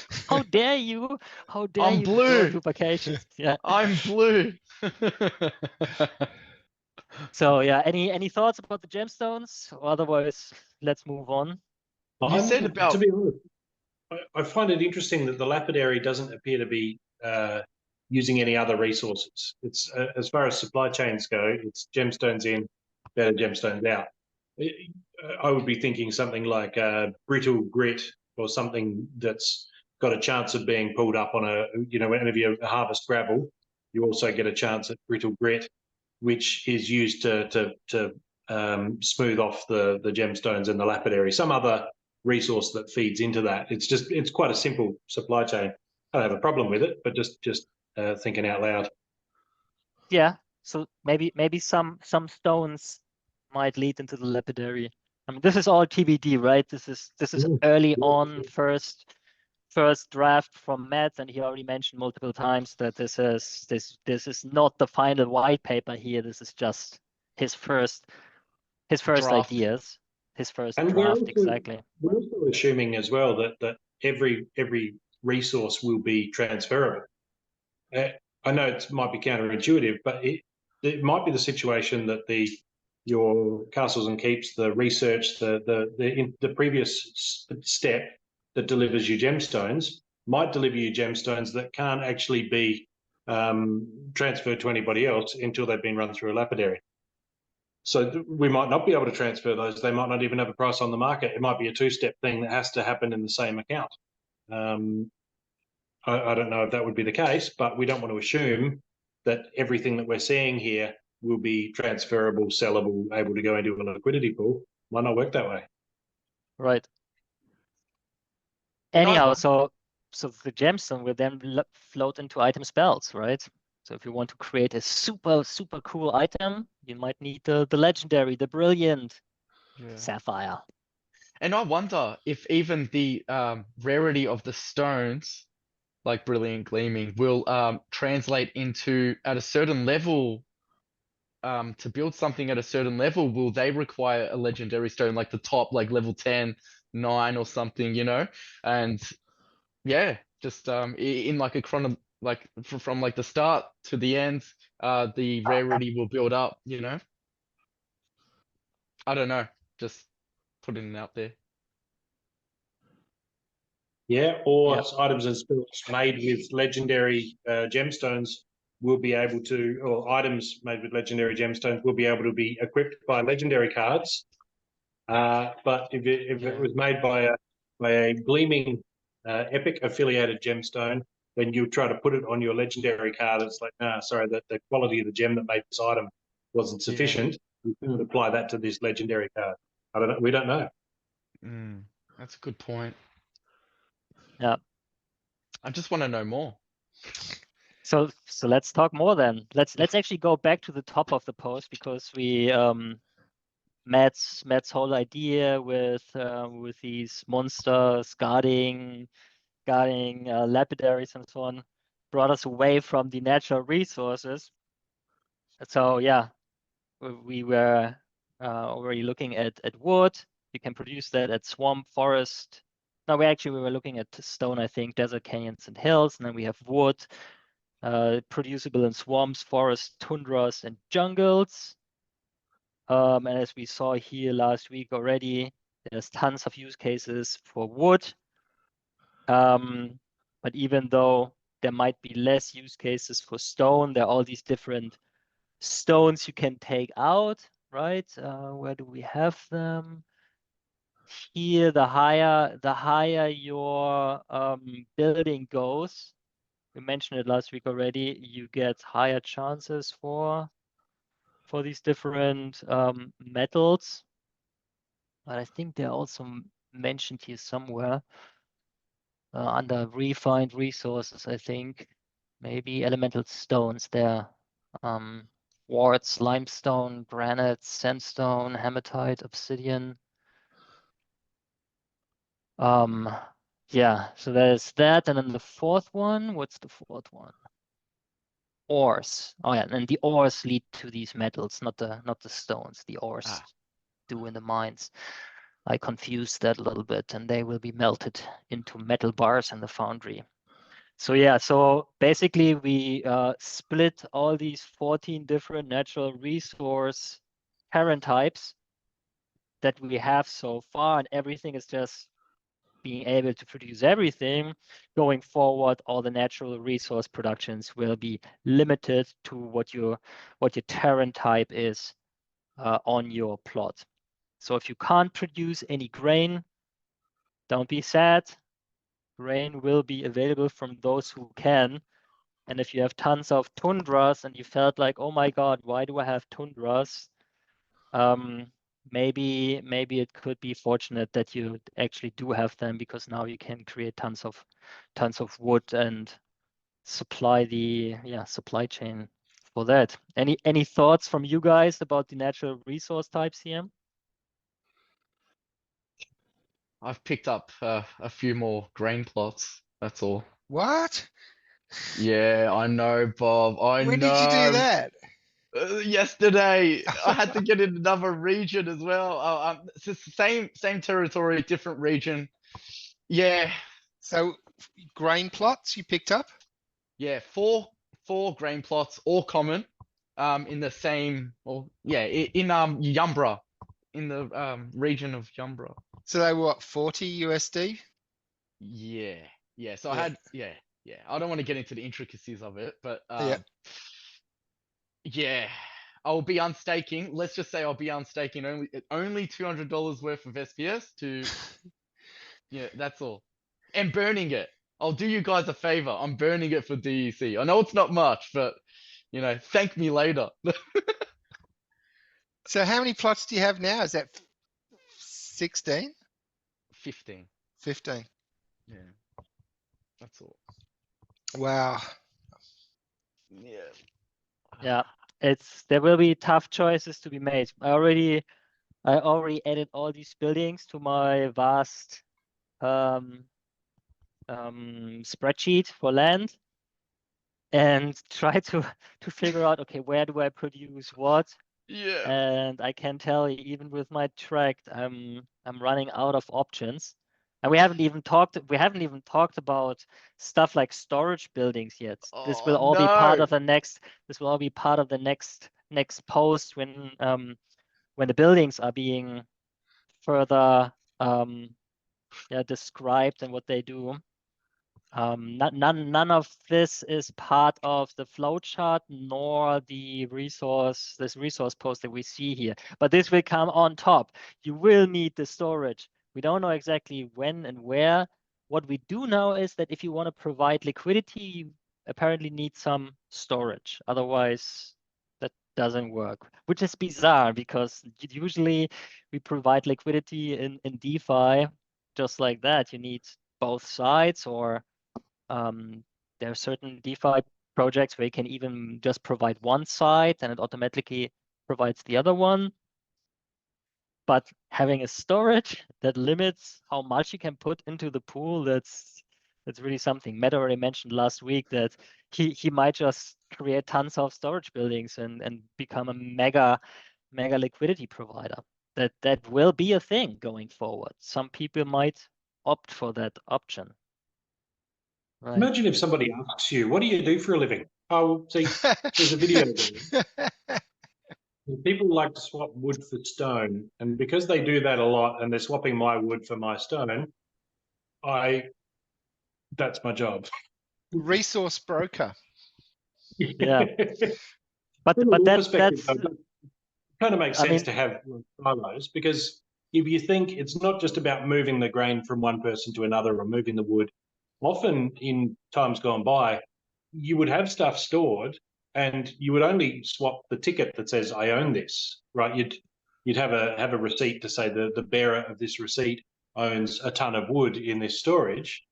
dare you? How dare I'm you go blue. to vacations? Yeah. I'm blue. So yeah, any thoughts about the gemstones? Or otherwise, let's move on. You said about, to be honest, I find it interesting that the lapidary doesn't appear to be using any other resources. It's as far as supply chains go, it's gemstones in, better gemstones out. I would be thinking something like brittle grit or something that's got a chance of being pulled up on whenever you harvest gravel, you also get a chance at brittle grit, which is used to smooth off the gemstones and the lapidary. Some other resource that feeds into that. It's quite a simple supply chain. I don't have a problem with it, but just thinking out loud. Yeah. So maybe some stones might lead into the lapidary. I mean, this is all TBD, right? This is early on, first draft from Matt, and he already mentioned multiple times that this is not the final white paper here. This is just his first Draft. ideas, his first And draft. Exactly. We're also assuming as well that every resource will be transferable. I know it might be counterintuitive, but it might be the situation that your castles and keeps, the research, the previous step that delivers you gemstones might deliver you gemstones that can't actually be transferred to anybody else until they've been run through a lapidary. So we might not be able to transfer those. They might not even have a price on the market. It might be a 2-step thing that has to happen in the same account. I don't know if that would be the case, but we don't want to assume that everything that we're seeing here will be transferable, sellable, able to go into a liquidity pool. Might not work that way. Right. And I- Anyhow, so the gemstone will then float into item spells, right? So if you want to create a super cool item, you might need the legendary, the brilliant Yeah. sapphire. And I wonder if even the rarity of the stones, like brilliant gleaming, will translate into at a certain level. To build something at a certain level, will they require a legendary stone, like the top, like level 10, 9 or something, you know? And yeah, just in like a like from like the start to the end, the rarity will build up, you know? I don't know, just putting it out there. Yeah, or Yep. items and spells made with legendary gemstones will be able to, or items made with legendary gemstones will be able to be equipped by legendary cards. But if it Yeah. was made by a gleaming epic affiliated gemstone, then you try to put it on your legendary card. It's like, sorry, the quality of the gem that made this item wasn't Yeah. sufficient. You couldn't apply that to this legendary card. I don't know. We don't know. That's a good point. Yeah. I just want to know more. So let's talk more then. Let's actually go back to the top of the post, because we Matt's whole idea with these monsters guarding lapidaries and so on brought us away from the natural resources. So yeah, we were already looking at wood. You can produce that at swamp, forest. No, we were looking at stone, I think, desert, canyons, and hills, and then we have wood, producible in swamps, forests, tundras, and jungles. And as we saw here last week already, there's tons of use cases for wood. But even though there might be less use cases for stone, there are all these different stones you can take out, right? Where do we have them? Here, the higher your building goes, we mentioned it last week already, you get higher chances for these different metals. But I think they're also mentioned here somewhere under refined resources, I think. Maybe elemental stones there. Quartz, limestone, granite, sandstone, hematite, obsidian. Yeah, so there's that. And then the fourth one, what's the fourth one? Ores. Oh yeah, and the ores lead to these metals, not the stones. The ores do in the mines. I confused that a little bit, and they will be melted into metal bars in the foundry. So yeah, so basically we split all these 14 different natural resource parent types that we have so far, and everything is just being able to produce everything. Going forward, all the natural resource productions will be limited to what your parent type is on your plot. So if you can't produce any grain, don't be sad. Grain will be available from those who can. And if you have tons of tundras and you felt like, oh my God, why do I have tundras? Maybe it could be fortunate that you actually do have them, because now you can create tons of wood and supply the supply chain for that. Any thoughts from you guys about the natural resource types here? I've picked up a few more grain plots. That's all. What? Yeah, I know, Bob. I When did you do know. that? Yesterday, I had to get in another region as well. It's the same territory, different region. Yeah, So grain plots you picked up? yeah, four grain plots, all common. In the same, well, yeah, in Yumbra, in the region of Yumbra. So they were what, 40 USD? Yeah, yeah. So I Yeah. had, yeah. I don't want to get into the intricacies of it, but Yeah. yeah, I'll be unstaking. Let's just say I'll be unstaking only $200 worth of SPS to, yeah, that's all. And burning it. I'll do you guys a favor. I'm burning it for DEC. I know it's not much, but thank me later. So how many plots do you have now? Is that 16? 15. 15. Yeah. That's all. Wow. Yeah. Yeah, there will be tough choices to be made. I already added all these buildings to my vast spreadsheet for land and try to figure out, okay, where do I produce what? Yeah. And I can tell you, even with my tract, I'm running out of options. And we haven't even talked about stuff like storage buildings yet. This will Oh all be part no. of the next next post when the buildings are being further described and what they do. None of this is part of the flowchart nor this resource post that we see here. But this will come on top. You will need the storage. We don't know exactly when and where. What we do know is that if you want to provide liquidity, you apparently need some storage. Otherwise, that doesn't work, which is bizarre because usually we provide liquidity in DeFi just like that. You need both sides, or there are certain DeFi projects where you can even just provide one side and it automatically provides the other one. But having a storage that limits how much you can put into the pool, that's really something. Matt already mentioned last week that he might just create tons of storage buildings and become a mega liquidity provider. That will be a thing going forward. Some people might opt for that option. Right. Imagine if somebody asks you, what do you do for a living? Oh, see, there's a video there. People like to swap wood for stone. And because they do that a lot and they're swapping my wood for my stone, that's my job. Resource broker. Yeah. But From a law perspective, that's though, it kind of makes sense to have silos, because if you think it's not just about moving the grain from one person to another or moving the wood, often in times gone by, you would have stuff stored and you would only swap the ticket that says I own this, right? You'd have a receipt to say the bearer of this receipt owns a ton of wood in this storage,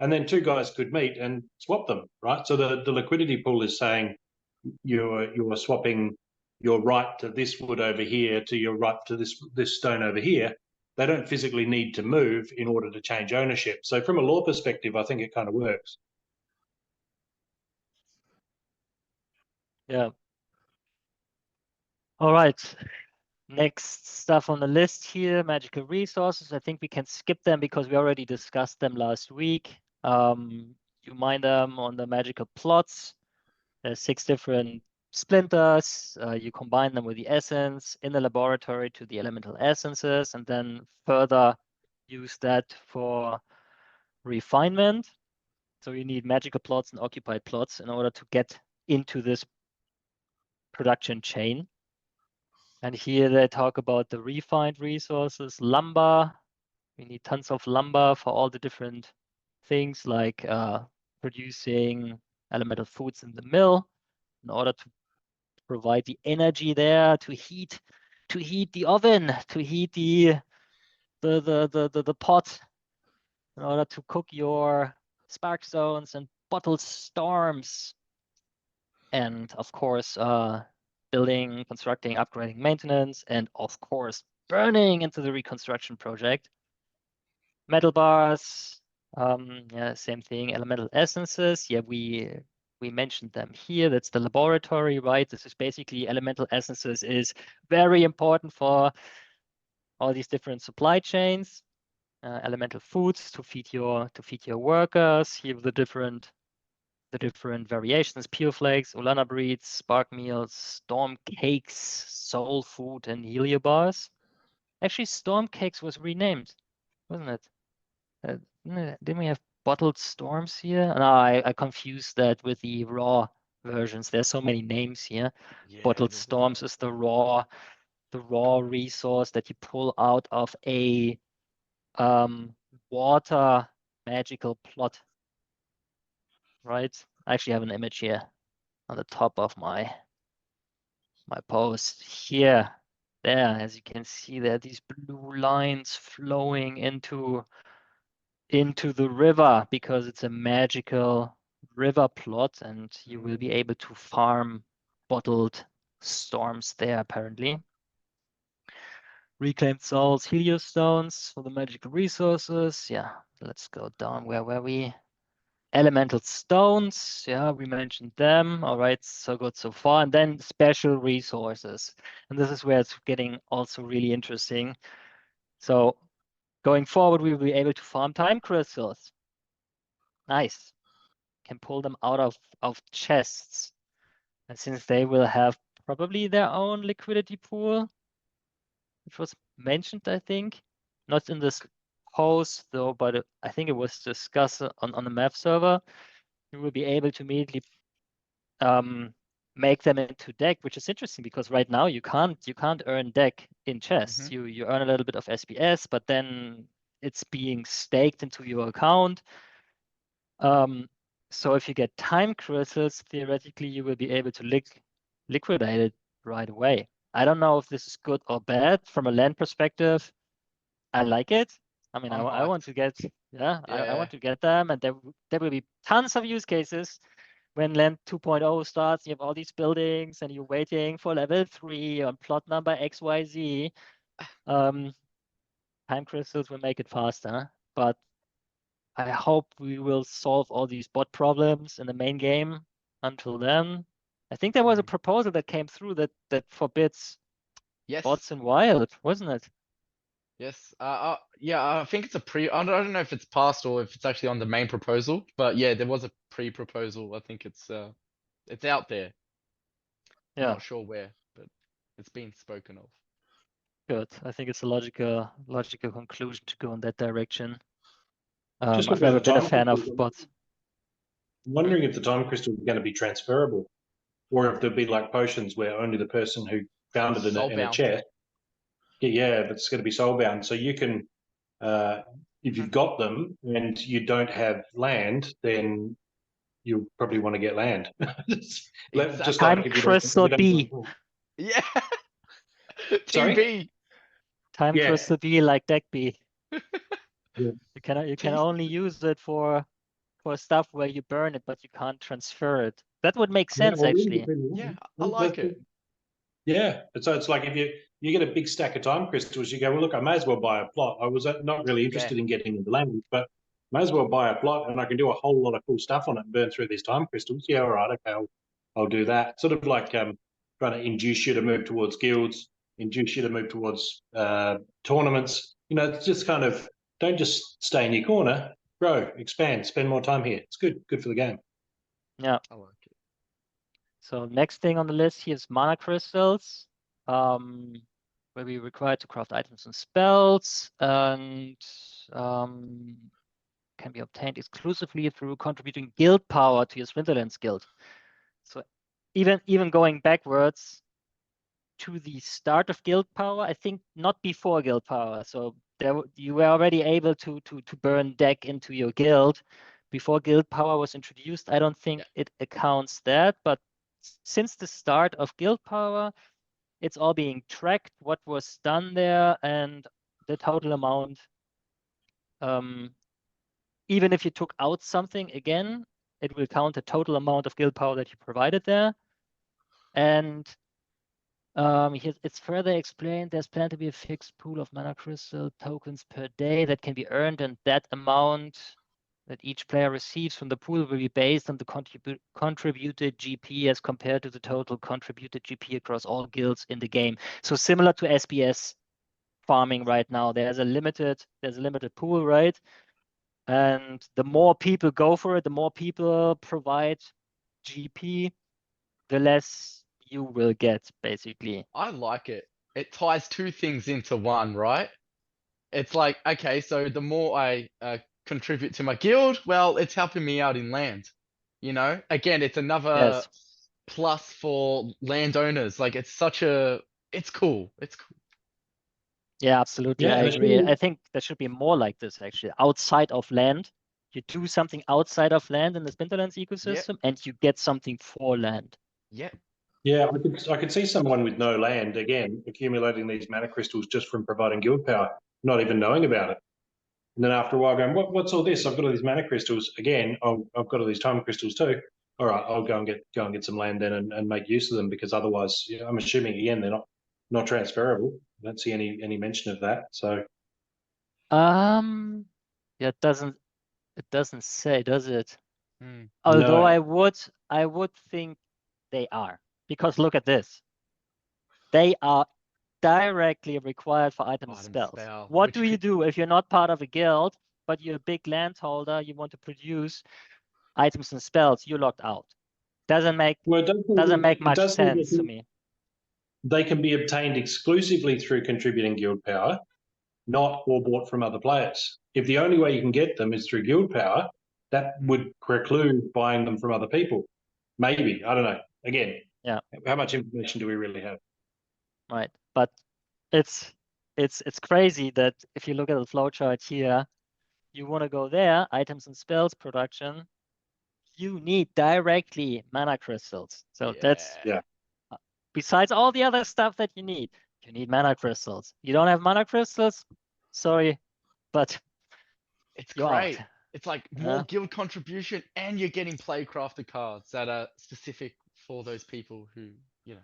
and then two guys could meet and swap them, right? So the liquidity pool is saying you're swapping your right to this wood over here to your right to this stone over here. They don't physically need to move in order to change ownership. So from a law perspective, I think it kind of works. Yeah. All right. Next stuff on the list here, magical resources. I think we can skip them because we already discussed them last week. You mine them on the magical plots. There's 6 different splinters. You combine them with the essence in the laboratory to the elemental essences, and then further use that for refinement. So you need magical plots and occupied plots in order to get into this production chain. And here they talk about the refined resources, lumber. We need tons of lumber for all the different things like producing elemental foods in the mill in order to provide the energy there to heat the oven, to heat the pot in order to cook your spark zones and bottled storms. And of course, building, constructing, upgrading, maintenance, and of course, burning into the reconstruction project. Metal bars, yeah, same thing. Elemental essences, yeah, we mentioned them here. That's the laboratory, right? This is basically elemental essences is very important for all these different supply chains. Elemental foods to feed your workers. Here the different variations: pure flakes, Ulana breeds, spark meals, storm cakes, soul food, and heliobars. Actually, storm cakes was renamed, wasn't it? Didn't we have bottled storms here? No, I confused that with the raw versions. There's so many names here. Yeah, Bottled there's a storms is the raw resource that you pull out of a water magical plot. Right? I actually have an image here on the top of my post here. there. As you can see, there are these blue lines flowing into the river because it's a magical river plot, and you will be able to farm bottled storms there apparently. Reclaimed souls, heliostones for the magical resources. Yeah, let's go down. Where were we? Elemental stones. Yeah, we mentioned them. All right, so good so far. And then special resources. And this is where it's getting also really interesting. So going forward, we will be able to farm time crystals. Nice. Can pull them out of chests. And since they will have probably their own liquidity pool, which was mentioned, I think, not in this post though, but I think it was discussed on the map server, you will be able to immediately make them into deck, which is interesting because right now you can't earn deck in chests. You earn a little bit of SBS, but then it's being staked into your account. So if you get time crystals, theoretically you will be able to liquidate it right away. I don't know if this is good or bad from a land perspective. I like it. I mean, I want to get, I want to get them, and there will be tons of use cases when land 2.0 starts. You have all these buildings, and you're waiting for level 3 on plot number XYZ. Time crystals will make it faster, but I hope we will solve all these bot problems in the main game until then. I think there was a proposal that came through that forbids bots in wild, wasn't it? Yes. Yeah, I think it's I don't know if it's passed or if it's actually on the main proposal, but yeah, there was a pre-proposal. I think it's out there. I'm Yeah, not sure where, but it's been spoken of. good. I think it's a logical conclusion to go in that direction. Just I've about never the been a time fan of crystal, bots. I'm wondering if the time crystal is going to be transferable, or if there'll be like potions where only the person who found it in a Soulbound. chest. Yeah, but it's going to be soulbound. So you can, if you've got them and you don't have land, then you'll probably want to get land. Just like Time if crystal B. Yeah. Team Sorry? B. Time Yeah. crystal B like deck B. Yeah. You can only use it for stuff where you burn it, but you can't transfer it. That would make sense actually. Yeah, I like it. Yeah, so it's like if you get a big stack of time crystals, you go, well, look, I may as well buy a plot. I was not really interested in getting into language, but may as well buy a plot, and I can do a whole lot of cool stuff on it and burn through these time crystals. Yeah, all right, okay, I'll do that. Sort of like trying to induce you to move towards guilds, induce you to move towards tournaments. You know, it's just kind of don't just stay in your corner, grow, expand, spend more time here. It's good for the game. Yeah. I like it. So next thing on the list here is mana crystals, where we require to craft items and spells, and can be obtained exclusively through contributing guild power to your Splinterlands guild. So even going backwards to the start of guild power, I think not before guild power. So you were already able to burn deck into your guild before guild power was introduced. I don't think it accounts that, but since the start of guild power, it's all being tracked, what was done there, and the total amount. Even if you took out something again, it will count the total amount of guild power that you provided there. And it's further explained there's planned to be a fixed pool of mana crystal tokens per day that can be earned, and that amount that each player receives from the pool will be based on the contributed GP as compared to the total contributed GP across all guilds in the game. So similar to SBS farming right now, there's a limited pool, right? And the more people go for it, the more people provide GP, the less you will get, basically. I like it. It ties two things into one, right? It's like, okay, so the more I contribute to my guild, well, it's helping me out in land. You know, again, it's another Yes. plus for landowners. Like, it's cool. It's cool. Yeah, absolutely. Yeah, I and agree. I think there should be more like this, actually. Outside of land, you do something outside of land in the Splinterlands ecosystem, and you get something for land. Yep. Yeah, I could see someone with no land again accumulating these mana crystals just from providing guild power, not even knowing about it. And then after a while, going, what's all this? I've got all these mana crystals again. I've got all these time crystals too. All right, I'll go and get some land then and make use of them, because otherwise, I'm assuming again they're not transferable. I don't see any mention of that. So Yeah, it doesn't say, does it? Hmm. Although no. I would think they are, because look at this. They are directly required for item Item spells. spell, What which do you could- do if you're not part of a guild, but you're a big landholder, you want to produce items and spells, you're locked out. Doesn't make Well, much it does seem sense to that me. they can be obtained exclusively through contributing guild power, not or bought from other players. If the only way you can get them is through guild power, that would preclude buying them from other people. Maybe, I don't know. Again, Yeah. How much information do we really have? Right. But it's crazy that if you look at the flowchart here, you want to go there, items and spells production, you need directly mana crystals. So that's Yeah. besides all the other stuff that you need mana crystals. You don't have mana crystals, sorry, but It's you're great. out. It's like more guild contribution, and you're getting playcrafted cards that are specific for those people who, you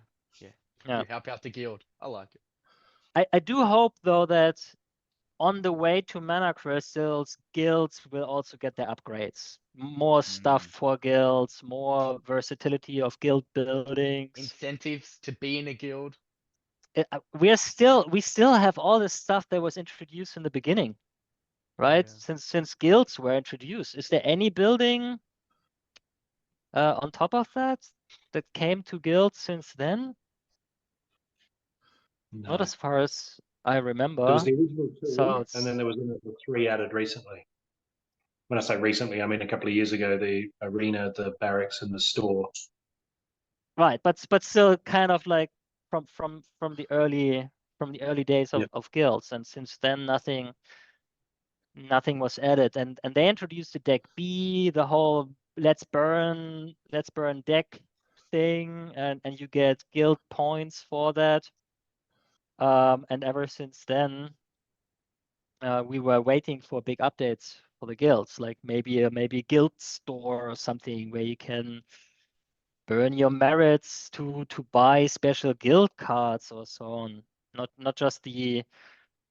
help out the guild. I like it. I do hope though that on the way to mana crystals, guilds will also get their upgrades. More stuff for guilds, more versatility of guild buildings. Incentives to be in a guild. We still have all this stuff that was introduced in the beginning, right? Yeah. Since guilds were introduced, is there any building on top of that came to guilds since then? No. Not as far as I remember. There was the original two, So and then there was another 3 added recently. When I say recently, I mean a couple of years ago, the arena, the barracks, and the store. right, but still kind of like from the early days of guilds, and since then nothing was added, and they introduced the deck B, the whole let's burn deck thing, and you get guild points for that. And ever since then, we were waiting for big updates for the guilds, like maybe a guild store or something where you can burn your merits to buy special guild cards or so on. Not just the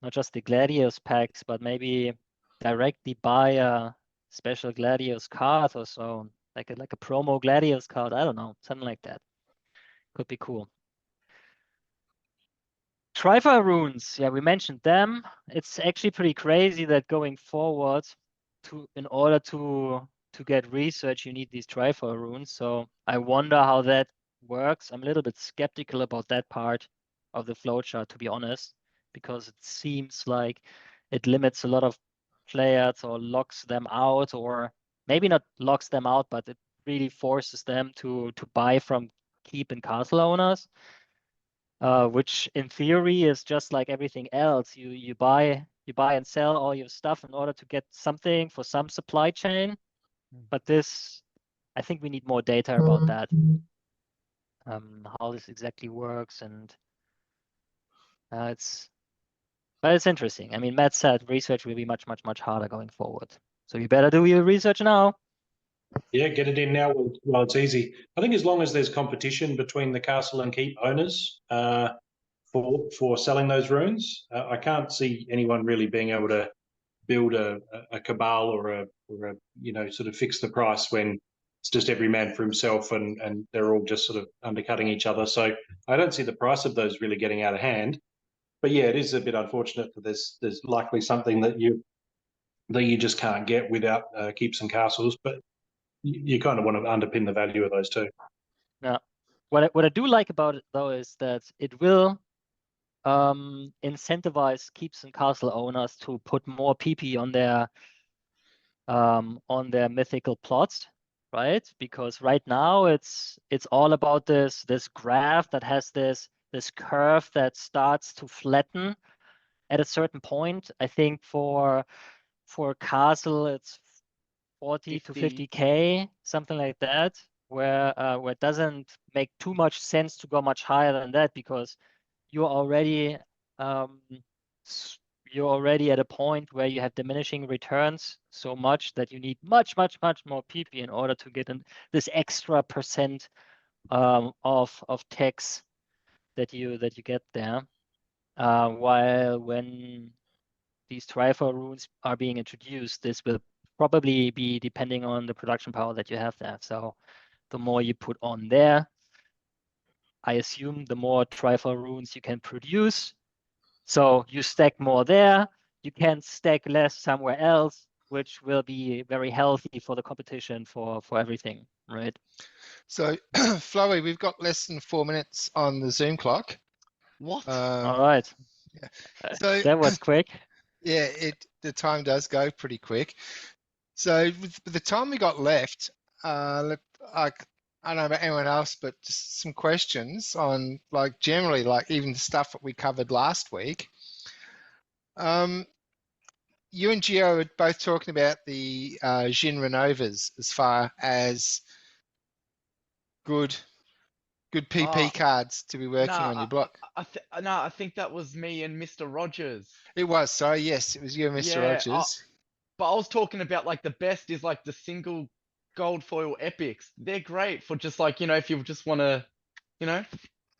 Gladius packs, but maybe directly buy a special Gladius card or so, like a promo Gladius card. I don't know, something like that. Could be cool. Trifer runes, yeah, we mentioned them. It's actually pretty crazy that going forward, in order to get research, you need these Trifer runes. So I wonder how that works. I'm a little bit skeptical about that part of the flowchart, to be honest, because it seems like it limits a lot of players or locks them out, or maybe not locks them out, but it really forces them to buy from keep and castle owners. Which in theory is just like everything else. You buy and sell all your stuff in order to get something for some supply chain. But this, I think we need more data about that. How this exactly works, and it's interesting. I mean, Matt said research will be much harder going forward. So you better do your research now. Yeah, get it in now while it's easy. I think as long as there's competition between the castle and keep owners for selling those runes, I can't see anyone really being able to build a cabal or a sort of fix the price when it's just every man for himself and they're all just sort of undercutting each other. So I don't see the price of those really getting out of hand. But yeah, it is a bit unfortunate that there's likely something that you just can't get without keeps and castles. But you kind of want to underpin the value of those too. Yeah. What I do like about it though is that it will incentivize keeps and castle owners to put more PP on their mythical plots, right? Because right now it's all about this graph that has this curve that starts to flatten at a certain point. I think for castle it's 40 to 50k, something like that. where it doesn't make too much sense to go much higher than that, because you're already you're already at a point where you have diminishing returns so much that you need much more PP in order to get this extra percent of tax that you get there. While when these trifle runes are being introduced, this will probably be depending on the production power that you have there. So the more you put on there, I assume the more trifle runes you can produce. So you stack more there, you can stack less somewhere else, which will be very healthy for the competition for everything, right? So, Flauwy, we've got less than 4 minutes on the Zoom clock. What? All right. Yeah. So That was quick. yeah, the time does go pretty quick. So with the time we got left, I don't know about anyone else, but just some questions on like generally like even the stuff that we covered last week. You and Gio are both talking about the Jin Renovas as far as good PP cards to be working on your block. I think that was me and Mr. Rogers. It was, sorry, yes, it was you and Mr. Yeah, Rogers. But I was talking about like the best is like the single gold foil epics. They're great for just like, if you just want to,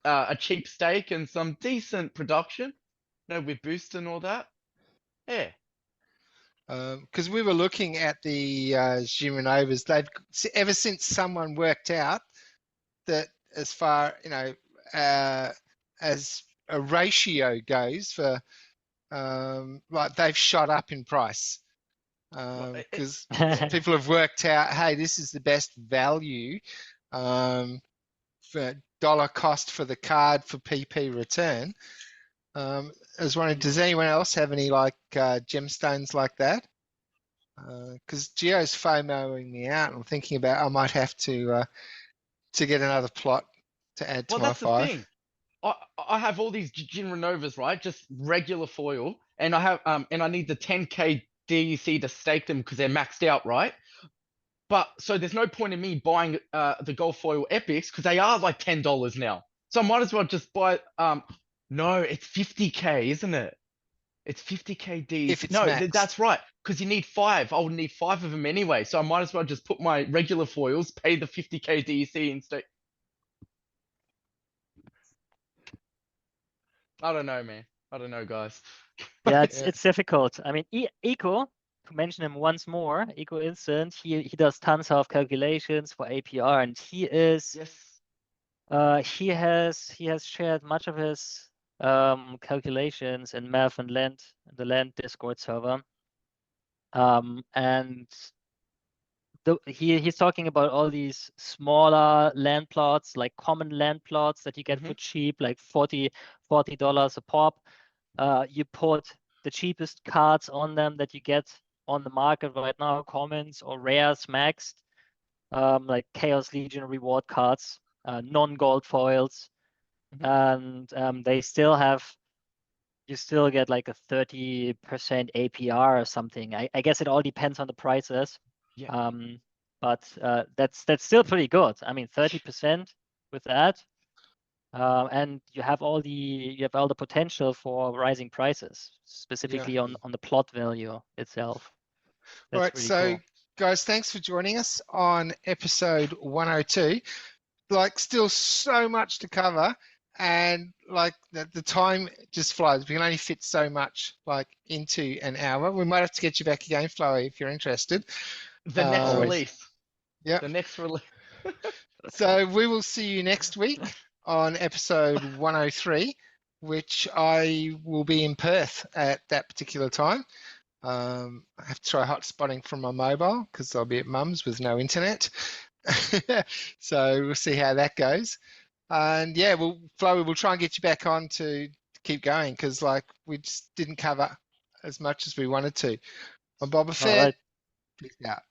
a cheap steak and some decent production, with boost and all that. Yeah. Because we were looking at the Giranovas, they've ever since someone worked out that as far as a ratio goes for like they've shot up in price because people have worked out, hey, this is the best value for dollar cost for the card for PP return. I was wondering, does anyone else have any like gemstones like that? Because Geo's FOMOing me out. I'm thinking about I might have to get another plot to add to Well, my that's the 5. thing. I have all these Jin Renovas, right? Just regular foil, and I have and I need the 10k DEC to stake them because they're maxed out, right? But so there's no point in me buying the gold foil epics because they are like $10 now. So I might as well just buy no, it's 50k, isn't it? It's 50k DEC. If it's No, maxed. that's right. Because you need 5. I would need 5 of them anyway. So I might as well just put my regular foils, pay the 50k DEC and stake. I don't know, man. I don't know, guys. Yeah, it's difficult. I mean, Eco, to mention him once more, Eco Instant, he does tons of calculations for APR, and he is he has shared much of his calculations in Math and Land, the Land Discord server. And he's talking about all these smaller land plots, like common land plots that you get for cheap, like $40 a pop. You put the cheapest cards on them that you get on the market right now, commons or rares maxed, like Chaos Legion reward cards, non-gold foils, and they still have, you still get like a 30% APR or something. I guess it all depends on the prices. Yeah. But that's still pretty good. I mean, 30% with that. And you have all the potential for rising prices, specifically on the plot value itself. That's all right, really so cool. guys, thanks for joining us on episode 102. Like, still so much to cover, and like the time just flies. We can only fit so much like into an hour. We might have to get you back again, Flauwy, if you're interested. The next release. Yeah. The next release. So we will see you next week on episode 103, which I will be in Perth at that particular time. I have to try hotspotting from my mobile because I'll be at mum's with no internet. So we'll see how that goes. And yeah, Flauwy, we'll try and get you back on to keep going because like we just didn't cover as much as we wanted to. I'm Boba Fett. All right. Peace out.